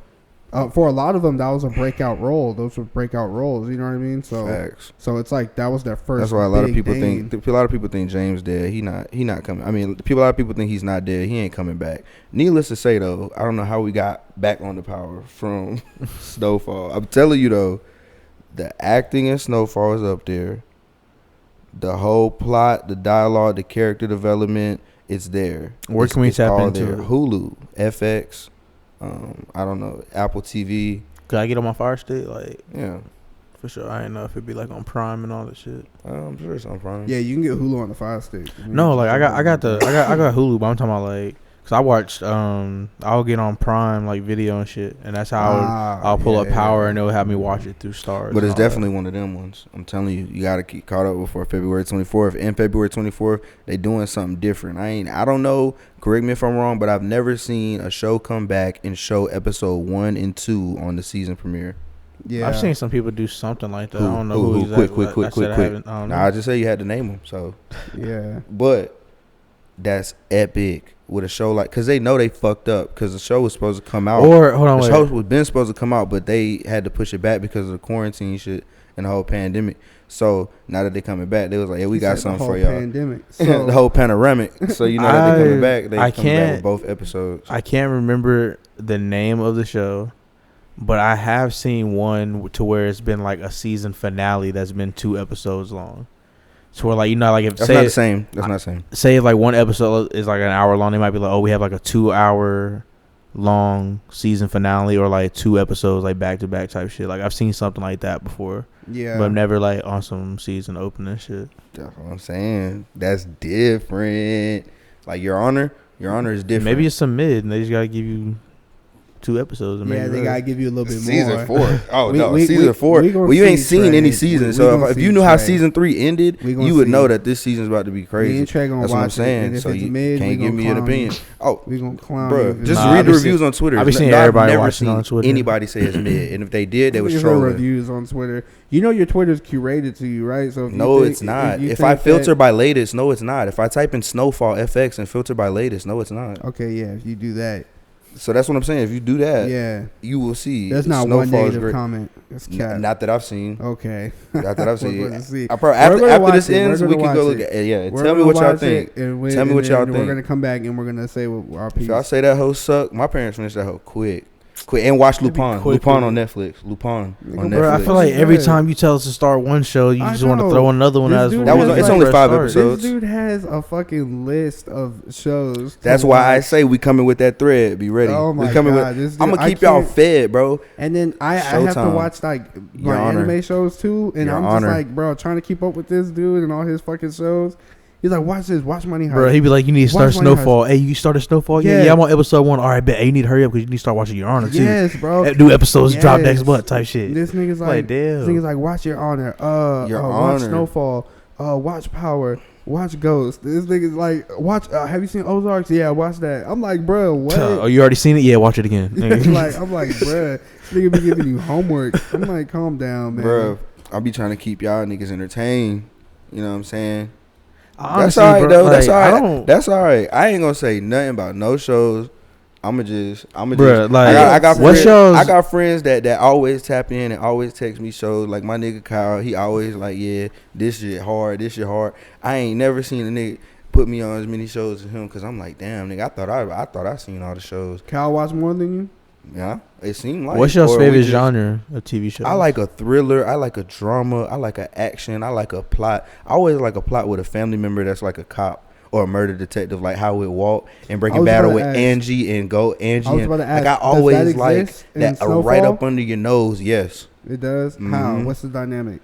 for a lot of them, that was a breakout role. Those were breakout roles. You know what I mean? So, facts. So it's like that was their first. That's why a lot of people think. A lot of people think James dead. He not coming. I mean, a lot of people think he's not dead. He ain't coming back. Needless to say, though, I don't know how we got back on the Power from Snowfall. I'm telling you though. The acting in Snowfall is up there. The whole plot, the dialogue, the character development, it's there. Where can we tap into it? Hulu, FX, I don't know, Apple TV. Could I get on my Fire Stick? Like, yeah, for sure. I didn't know if it'd be like on Prime and all that shit. I'm sure it's on Prime. Yeah, you can get Hulu on the Fire Stick. No, like I got Hulu, but I'm talking about like. Cause I watched, I'll get on Prime like video and shit, and that's how I'll pull up Power, and it'll have me watch it through Stars. But it's definitely one of them ones. I'm telling you, you gotta keep caught up before February 24th. And February 24th, they doing something different. I don't know. Correct me if I'm wrong, but I've never seen a show come back and show episode 1 and 2 on the season premiere. Yeah, I've seen some people do something like that. I don't know who exactly. Quick. I just say you had to name them. So yeah, but that's epic. With a show like, because they know they fucked up, because the show was supposed to come out. Or hold on, the show was been supposed to come out, but they had to push it back because of the quarantine shit and the whole pandemic. So now that they coming back, they was like, "Yeah, we got something for y'all." Pandemic, so the whole panoramic. So you know that they coming back. They coming back with both episodes. I can't remember the name of the show, but I have seen one to where it's been like a season finale that's been 2 episodes long. So we're like, you know, like if that's not the same. That's not the same. Say if like one episode is like an hour long, they might be like, oh, we have like a 2-hour long season finale, or like 2 episodes like back to back type shit. Like I've seen something like that before. Yeah, but I'm never like on some season opening shit. That's what I'm saying. That's different. Like Your Honor is different. Maybe it's some mid, and they just gotta give you 2 episodes. And Yeah, make it they better. gotta give you a little bit Season more. 4. Oh We- no, we- season we- 4. we gonna Well, you ain't see seen any Trey. seasons, We so gonna if see you knew how Trey. season 3 ended, We gonna you would see. know that this season's about to be crazy. and Trey gonna That's what I'm watch it, saying. and if So it's you mid, we can't give gonna me an clown opinion. you. Oh, We gonna clown bro, you. just Nah, I read be the reviews on Twitter. I be seeing I've everybody never watching seen on Twitter. anybody say it's mid, and if they did, they was Niggas trolling. reviews on Twitter. You know your Twitter's curated to you, right? So if No, you think, it's not. you If I think filter that, by latest, no, it's not. If I type in Snowfall FX and filter by latest, no, it's not. okay, yeah, if you do that, So that's what I'm saying. If you do that, yeah, you will see. there's not Snowfall one is negative great. comment. It's cap. Not that I've seen. Okay, Not that I've We're seen. gonna see. I probably, We're after gonna after watch this it. We're ends, we gonna can go watch look it. at it. Yeah, We're tell me gonna what y'all watch think. it, and Tell me what y'all We're think. gonna come back and we're gonna say what our If piece. y'all say that hoe suck, my parents finished that hoe quick. And watch It'd be Lupin. quick, Lupin bro. on Netflix. Lupin Nigga, on Bro, I Netflix. feel like every Good. time you tell us to start one show, you I just want to know. throw another one This out. dude That was- has it's like only 5 start. episodes. This dude has a fucking list of shows. to That's why I watch. say we coming with that thread. Be ready. Oh my we coming God, this with. dude- I'm gonna I keep y'all can't- fed, bro. And then I have to Showtime. watch like Your my Honor. anime shows too, and Your I'm Honor. just like, bro, trying to keep up with this dude and all his fucking shows. He's like, watch this, watch Money Heist. Bro, he'd be like, you need to start Watch Money Heist. Snowfall. Hey, you started Snowfall? Yeah, Yeah. yeah, I'm on episode 1. All right, bet. Hey, you need to hurry up because you need to start watching Your Honor, too. Yes, bro. New episodes drop Yes. next month type shit. This nigga's Like, like, damn. this nigga's like, watch Your Honor. Your watch Honor. Snowfall. Watch Power. Watch Ghost. This nigga's like, watch. Have you seen Ozarks? Yeah, watch that. I'm like, bro, what? Oh, you already seen it? Yeah, watch it again. I'm like, bruh, this nigga be giving you homework. I'm like, calm down, man. Bro, I'll be trying to keep y'all niggas entertained. You know what I'm saying? Honestly, That's all right, bro, though. like, That's all I right. don't- That's all right. I ain't gonna say nothing about no shows. I'ma just. Bruh, like, I got what friends, shows- I got friends that always tap in and always text me shows. Like my nigga Kyle, he always like, yeah, this shit hard. This shit hard. I ain't never seen a nigga put me on as many shows as him because I'm like, damn, nigga, I thought I seen all the shows. Kyle watch more than you? Yeah, it seemed like. What's your or we favorite just- genre of TV shows? I like a thriller. I like a drama. I like an action. I like a plot. I always like a plot with a family member that's like a cop or a murder detective, like How It Walk and I Breaking was Bad about to with ask. Angie and Go Angie. I was and, about to like ask, I does always that like exist in that right Snowfall? up under your nose. Yes. It does? How? Mhm. What's the dynamic?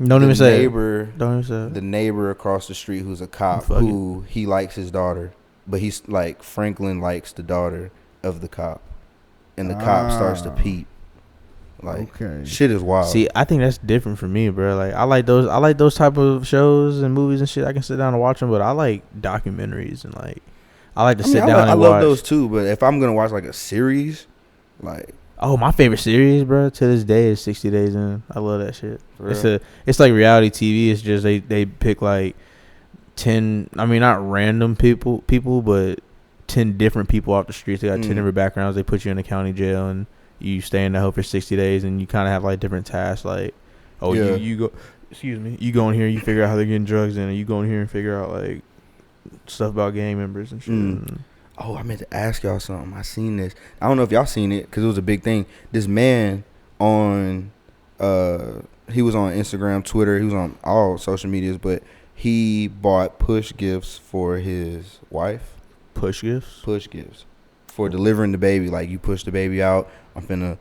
Don't the even say it. neighbor, Don't even say it. the neighbor across the street who's a cop Fuck who he likes his daughter, but he's like Franklin likes the daughter of the cop, and the cop starts to Ah. peep. Like Okay. shit is wild. See, I think that's different for me, bro. Like, I like those type of shows and movies and shit. I can sit down and watch them, but I like documentaries and like, I like to I mean, sit I down and love watch. those too, but if I'm gonna watch like a series, like Oh, my favorite series, bro, to this day is 60 Days In. I love that shit. for It's real. it's like reality TV. It's just they pick like 10. I mean, not random people, but 10 different people off the streets. They got 10 different backgrounds. They put you in a county jail and you stay in the hole for 60 days and you kind of have like different tasks. Like, oh, Yeah. you go. Excuse me. You go in here, you figure out how they're getting drugs in, and you go in here and figure out like stuff about gang members and shit. Mm. Oh, I meant to ask y'all something. I seen this. I don't know if y'all seen it because it was a big thing. This man on, he was on Instagram, Twitter. He was on all social medias, but he bought push gifts for his wife. Push gifts. Push gifts for delivering the baby. Like you push the baby out, I'm finna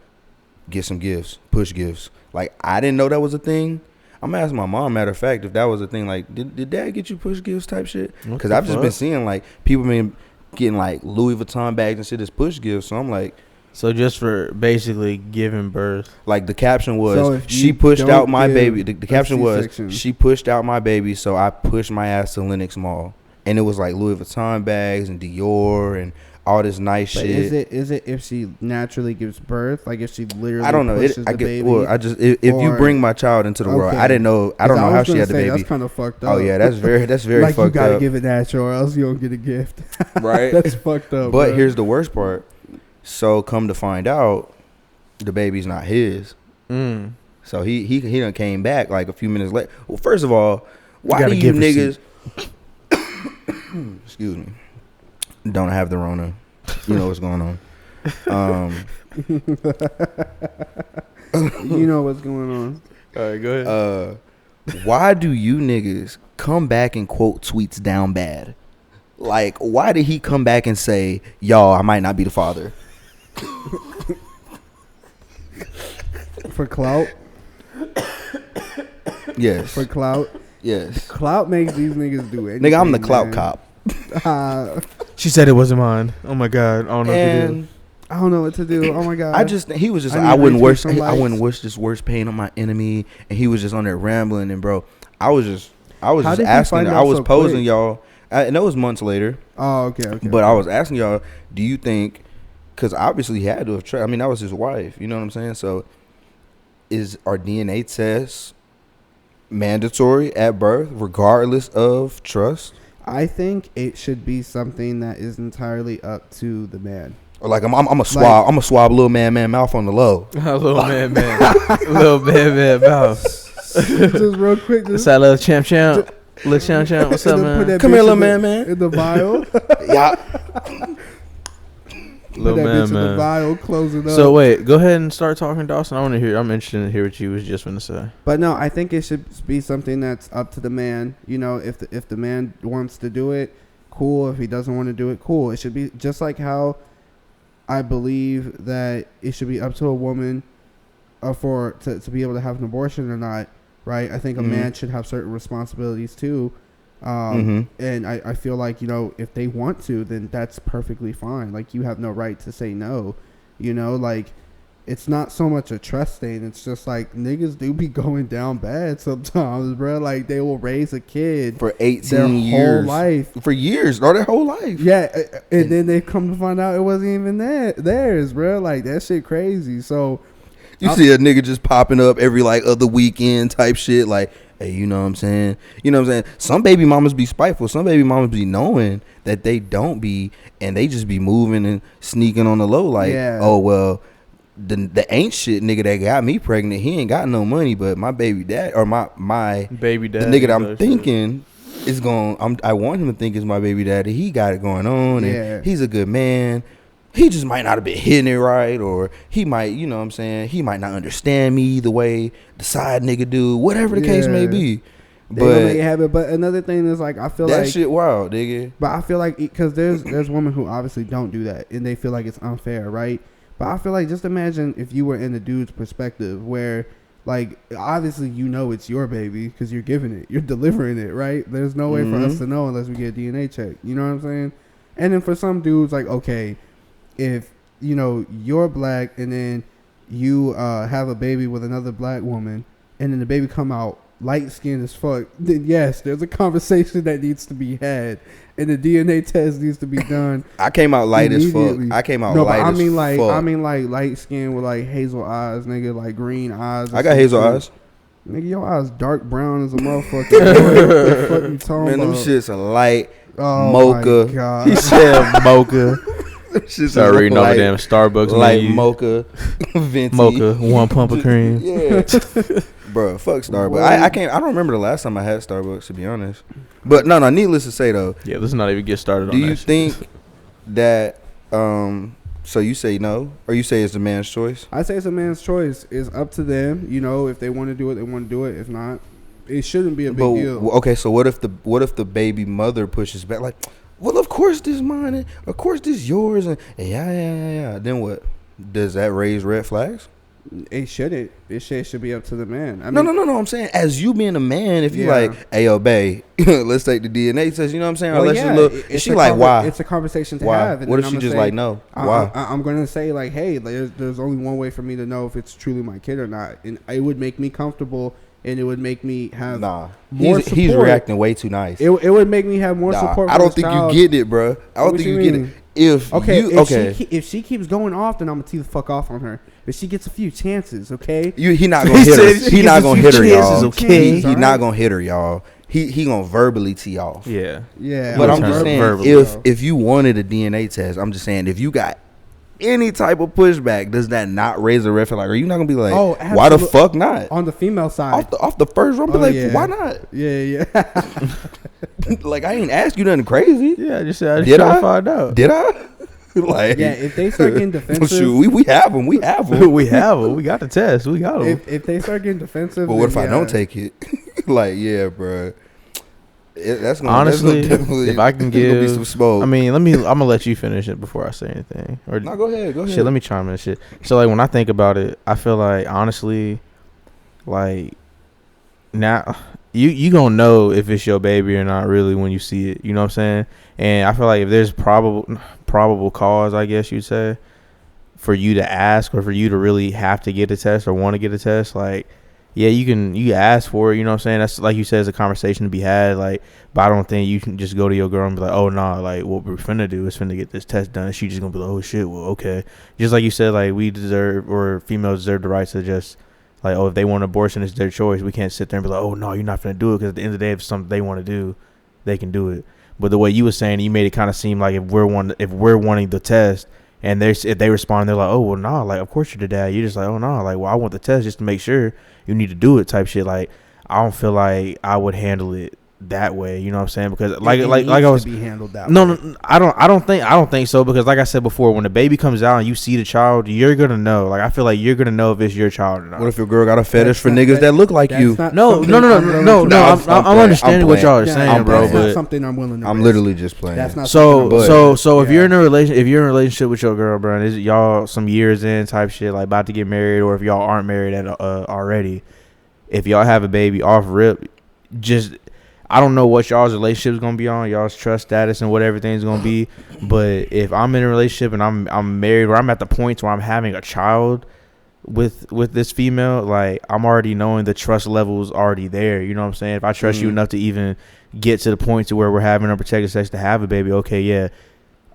get some gifts. Push gifts. Like I didn't know that was a thing. I'm gonna ask my mom. Matter of fact, if that was a thing, like did dad get you push gifts type shit? What Because the I've just been fuck? seeing like people been getting like Louis Vuitton bags and shit as push gifts. So I'm like just for basically giving birth. the caption was So if she you pushed don't out my give baby. The a caption was C-section. she pushed out my baby, so I pushed my ass to Lenox Mall, and it was like Louis Vuitton bags and Dior and all this nice But shit. is it if she naturally gives birth? Like if she literally I don't know. pushes I the get. baby? Well, I just if you or- bring my child into the world, Okay. I didn't know. I don't know how she had the baby. That's kind of fucked up. Oh yeah, that's very like you fucked gotta up. give it natural or else you don't get a gift. Right. That's fucked up. But bro. here's the worst part. So come to find out, the baby's not his. Mm. So he done came back like a few minutes later. Well, first of all, why gotta do you give niggas? Excuse me. Don't have the Rona. You know what's going on. you know what's going on. All right, go ahead. Why do you niggas come back and quote tweets down bad? Like, why did he come back and say, y'all, I might not be the father? For clout. Yes. For clout. Yes. Clout makes these niggas do anything. Nigga, I'm the clout man. cop. Uh, She said it wasn't mine. Oh my god. I don't know if it And I don't know what to do. Oh my god. He was just I like, need I wouldn't retweet wish some I likes. wouldn't wish this worst pain on my enemy, and he was just on there rambling, and bro, I was just How did he asking. find I out was so posing quick? y'all. I know it was months later, Oh, okay. but I was asking y'all, do you think? Because obviously he had to have tried. I mean, that was his wife. You know what I'm saying? So, are DNA tests mandatory at birth, regardless of trust? I think it should be something that is entirely up to the man. Or like I'm a swab little man mouth on the low. Little man, little man mouth. Just real quick. It's that little champ. Little champ. What's up, man? Come here, little man. In the vial. Yeah. Little Put that bitch in the man. vial, close it up. So wait, go ahead and start talking, Dawson. I'm interested to hear what you was just gonna say. But no, I think it should be something that's up to the man. You know, if the man wants to do it, cool. If he doesn't want to do it, cool. It should be just like how I believe that it should be up to a woman to be able to have an abortion or not, right? I think a man should have certain responsibilities too. And I feel like, you know, if they want to, then that's perfectly fine. Like, you have no right to say no, you know, like, it's not so much a trust thing. It's just like niggas do be going down bad sometimes, bro. Like, they will raise a kid For 18 their years. whole life. For years, or their whole life. Yeah, and then they come to find out it wasn't even theirs, bro. Like, that shit crazy. So You see a nigga just popping up every like other weekend type shit. Like, hey, you know what I'm saying? You know what I'm saying? Some baby mamas be spiteful. Some baby mamas be knowing that they don't be, and they just be moving and sneaking on the low. Like, Yeah. oh, well, the ain't shit nigga that got me pregnant, he ain't got no money, but my baby dad, or my Baby the dad. nigga that I'm thinking is going, I want him to think is my baby daddy. He got it going on, Yeah. and he's a good man. He just might not have been hitting it right, or he might, you know what I'm saying, he might not understand me the way the side nigga do, whatever the case may Yeah. be. they gonna make But it happen. But another thing is, like, I feel that like shit wild, nigga. But I feel like, because there's women who obviously don't do that, and they feel like it's unfair, right? But I feel like, just imagine if you were in the dude's perspective, where, like, obviously you know it's your baby because you're giving it, you're delivering it, right? There's no way for us to know unless we get a DNA check. You know what I'm saying? And then for some dudes, like, okay, if you know you're black and then you have a baby with another black woman, and then the baby come out light skinned as fuck, then yes, there's a conversation that needs to be had, and the DNA test needs to be done. I came out light as fuck. Immediately. I came out No, light but as fuck. I mean like light skin with like hazel eyes, nigga, like green eyes. I got hazel eyes. Nigga, your eyes dark brown as a motherfucker. What the fuck you talking Man, them about? shits are light Oh mocha. my God. He said mocha. Shits Start are reading over light- damn Starbucks Light menu. mocha, venti. Mocha, one pump of cream. Yeah, bro, fuck Starbucks. I can't. I don't remember the last time I had Starbucks, to be honest. But no. Needless to say though, Yeah, let's not even get started do on you that shit. think that? So you say no, or you say it's a man's choice? I say it's a man's choice. It's up to them. You know, if they want to do it, they want to do it. If not, it shouldn't be a big But deal. okay, so what if the baby mother pushes back? Like, well, of course this mine, and of course this yours, and yeah. Then what? Does that raise red flags? It shouldn't. It should be up to the man. I No. mean, I'm saying, as you being a man, if you Yeah. like, hey, yo, babe, let's take the DNA test. You know what I'm saying? Or well, let's yeah, just look. it's And she a like, why? It's a conversation to Why? have. And What then if she I'ma just say, like, no? Why? I'm gonna say like, hey, there's only one way for me to know if it's truly my kid or not, and it would make me comfortable, and it would make me have Nah, more he's support. reacting way too nice. It would make me have more Nah, support. I for don't this think child. you get it, bro. I don't What think you you get mean? it. If Okay, you, okay, if she keeps going off, then I'm gonna tee the fuck off on her. If she gets a few chances, okay. he not gonna hit her. said He she not gets a gonna few hit her, y'all. chances, okay? He not gonna hit her, y'all. He gonna verbally tee off. Yeah. Yeah, But I'm Verbally. just saying, Verbally. if you wanted a DNA test, I'm just saying, if you got any type of pushback, does that not raise a red flag? Like, are you not gonna be like, Oh, why the absolute- fuck not? on the female side. Off the first run, be Oh, like, yeah. why not? Yeah. Like, I ain't ask you nothing crazy. Yeah, I just said Did trying I? to find out. Did I? Like, Yeah, if they start getting defensive, shoot, we have them. We have them. we have them. We got the test. We got them. if they start getting defensive, But what if then I don't yeah. take it? Like, yeah, bro. That's gonna Honestly, that's gonna definitely, if I can there's gonna be give, some smoke. I mean, I'm gonna let you finish it before I say anything. Or no, go ahead. Go ahead. shit, let me chime in. Shit. So like when I think about it, I feel like honestly, like now you gonna know if it's your baby or not really when you see it. You know what I'm saying? And I feel like if there's probable cause, I guess you'd say, for you to ask or for you to really have to get a test or want to get a test, like, yeah, you can ask for it, you know what I'm saying? That's, like you said, it's a conversation to be had, like, but I don't think you can just go to your girl and be like, oh, nah, like, what we're finna do is finna get this test done. And she just gonna be like, oh, shit, well, okay. Just like you said, like, we deserve, or females deserve the right to just, like, oh, if they want abortion, it's their choice. We can't sit there and be like, oh, no, you're not finna do it, because at the end of the day, if it's something they want to do, they can do it. But the way you were saying, you made it kind of seem like if we're wanting the test, and if they respond, they're like, oh, well, nah, like, of course you're the dad. You're just like, oh, nah, like, well, I want the test just to make sure you need to do it type shit. Like, I don't feel like I would handle it that way. You know what I'm saying? Because like I was, to be handled that no, way. no, I don't think so. Because like I said before, when the baby comes out and you see the child, you're gonna know. Like, I feel like you're gonna know if it's your child or not. What if your girl got a fetish for niggas that look like you? No. I'm understanding what y'all are saying, bro. That's But not something I'm willing to. I'm risk. literally just playing. That's not so if you're in a relationship with your girl, bro, and is y'all some years in type shit, like about to get married, or if y'all aren't married already, if y'all have a baby off rip, just, I don't know what y'all's relationship is gonna be on, y'all's trust status and what everything's gonna be. But if I'm in a relationship and I'm married, or I'm at the point where I'm having a child with this female, like, I'm already knowing the trust level's already there. You know what I'm saying? If I trust you enough to even get to the point to where we're having unprotected sex to have a baby, okay, yeah,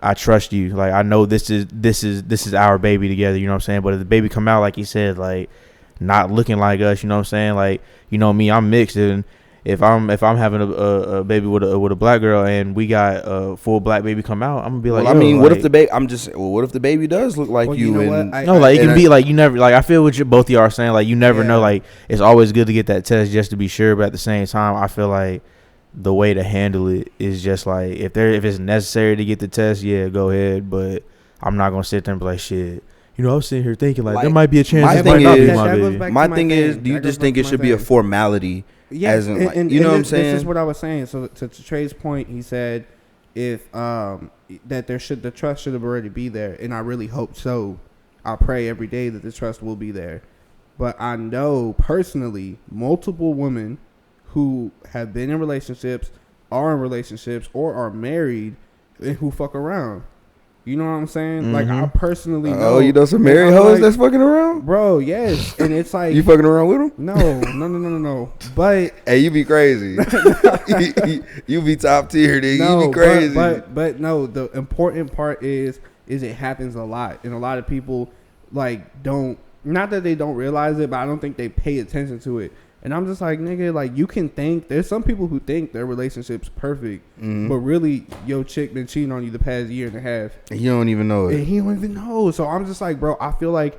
I trust you. Like, I know this is our baby together. You know what I'm saying? But if the baby come out, like you said, like, not looking like us, you know what I'm saying? Like, you know me, I'm mixed, and if I'm having a baby with a black girl and we got a full black baby come out, I'm gonna be like, well, I mean, what if the baby? What if the baby does look like you? Know and what? It can be like, you never, like, I feel what both of y'all are saying. Like, you never know. Like, it's always good to get that test just to be sure. But at the same time, I feel like the way to handle it is just like, if it's necessary to get the test, yeah, go ahead. But I'm not gonna sit there and be like, shit. You know, I was sitting here thinking, like, there might be a chance this might not be my baby. My thing is, do you just think it should be a formality? Yeah, as in, like, you know what I'm saying? This is what I was saying. So to Trey's point, he said if that the trust should have already be there, and I really hope so. I pray every day that the trust will be there. But I know personally multiple women who have been in relationships, are in relationships, or are married, and who fuck around. You know what I'm saying? Mm-hmm. Like, I personally know. Oh, you know some married hoes that's fucking around? Bro, yes. And it's like, you fucking around with them? No. But hey, you be crazy. you be top tier, nigga. No, you be crazy. But no, the important part is it happens a lot. And a lot of people, like, don't, not that they don't realize it, but I don't think they pay attention to it. And I'm just like, nigga, like, you can think, there's some people who think their relationship's perfect, but really, your chick been cheating on you the past year and a half. And you don't even know it. And he don't even know. So I'm just like, bro, I feel like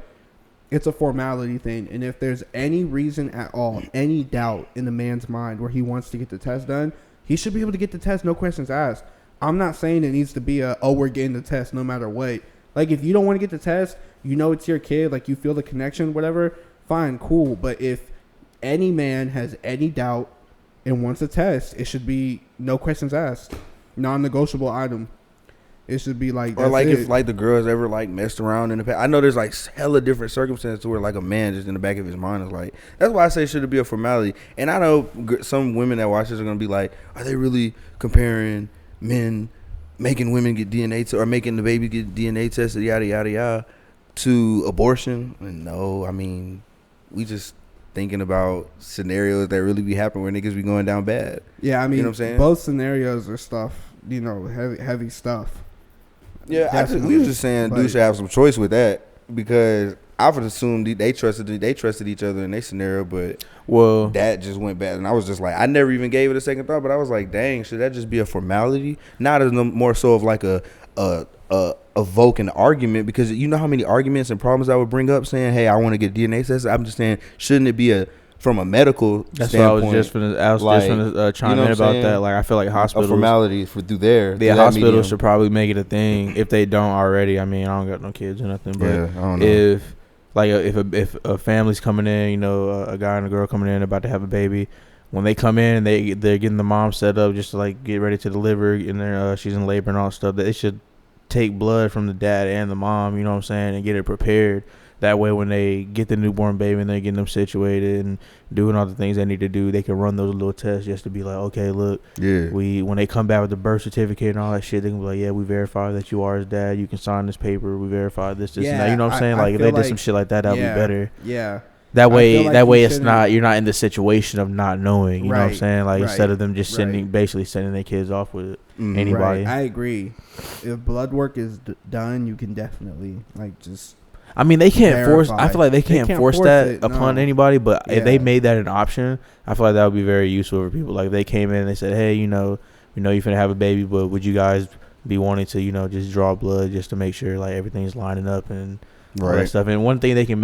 it's a formality thing. And if there's any reason at all, any doubt in the man's mind where he wants to get the test done, he should be able to get the test, no questions asked. I'm not saying it needs to be we're getting the test no matter what. Like, if you don't want to get the test, you know it's your kid, like, you feel the connection, whatever, fine, cool. But if any man has any doubt and wants a test, it should be no questions asked, non-negotiable item. It should be like, or like, if like the girls ever like messed around in the past. I know there's like hella different circumstances where like a man just in the back of his mind is like, that's why I say should it be a formality. And I know some women that watch this are gonna be like, are they really comparing men making women get DNA or making the baby get DNA tested, yada yada yada, to abortion? And no, I mean, we just thinking about scenarios that really be happening where niggas be going down bad. Yeah, I mean, you know what I'm saying? Both scenarios are stuff, you know, heavy stuff. Yeah, we was just saying dudes should have some choice with that, because I would assume they trusted each other in their scenario, but that just went bad. And I was just like, I never even gave it a second thought, but I was like, dang, should that just be a formality? Not as more so of like a evoke an argument, because you know how many arguments and problems I would bring up saying, hey, I want to get DNA tested. I'm just saying, shouldn't it be from a medical standpoint? What I was just finna chime in about that. Like, I feel like hospitals, a formality through there. The hospitals should probably make it a thing if they don't already. I mean, I don't got no kids or nothing, but yeah, I don't know. if a family's coming in, you know, a guy and a girl coming in about to have a baby, when they come in, they're getting the mom set up just to like get ready to deliver, and she's in labor and all that stuff. That they should take blood from the dad and the mom, you know what I'm saying, and get it prepared That way, when they get the newborn baby and they're getting them situated and doing all the things they need to do, they can run those little tests just to be like, okay, look, when they come back with the birth certificate and all that shit, they can be like, yeah, we verify that you are his dad. You can sign this paper. We verify this, and that. You know what I'm saying? Like, if they did some shit like that, that'd be better. Yeah. That way, it's not, you're not in the situation of not knowing. You know what I'm saying? Like, instead of them just basically sending their kids off with anybody. Right. I agree. If blood work is done, you can definitely just. I mean, they can't force. I feel like they can't force that upon anybody. But if they made that an option, I feel like that would be very useful for people. Like, if they came in and they said, "Hey, we know you're finna have a baby, but would you guys be wanting to, just draw blood just to make sure like everything's lining up and all that stuff?" And one thing they can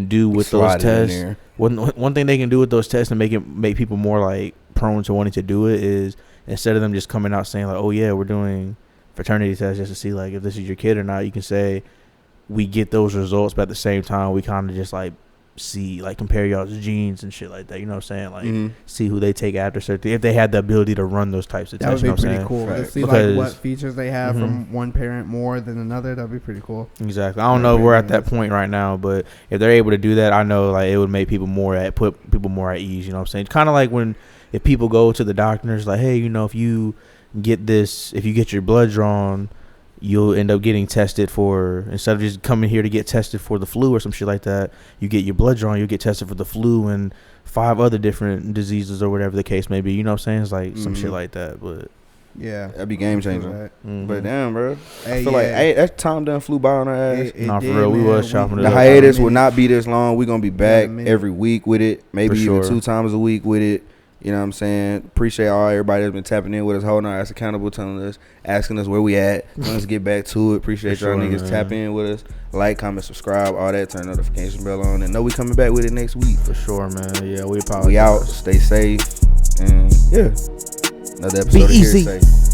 do with those tests. One thing they can do with those tests and make people more like prone to wanting to do it is, instead of them just coming out saying like, "Oh yeah, we're doing fraternity tests just to see like if this is your kid or not," you can say, we get those results, but at the same time, we kind of just like see, like compare y'all's genes and shit like that. You know what I'm saying? Like see who they take after certain. If they had the ability to run those types of tests, that would be pretty cool. Right. To see like what features they have from one parent more than another. That'd be pretty cool. Exactly. I don't know if we're at that point right now, but if they're able to do that, I know like it would make people put people more at ease. You know what I'm saying? Kind of like if people go to the doctors, like, hey, if you get your blood drawn, you'll end up getting tested for, instead of just coming here to get tested for the flu or some shit like that, you get your blood drawn, you'll get tested for the flu and 5 other different diseases or whatever the case may be. You know what I'm saying? It's like some shit like that, but yeah, that'd be game changing. But damn, bro, I feel like that time done flew by on our ass. Nah, for real, we was chopping it up. The hiatus will not be this long. We're gonna be back every week with it, maybe even 2 times a week with it. You know what I'm saying? Appreciate everybody that's been tapping in with us, holding our ass accountable, telling us, asking us where we at. Let's get back to it. Appreciate y'all niggas tapping in with us. Like, comment, subscribe, all that. Turn notification bell on. And know we coming back with it next week. For sure, man. Yeah, we apologize. We out. Stay safe. And yeah, another episode of HearSAy.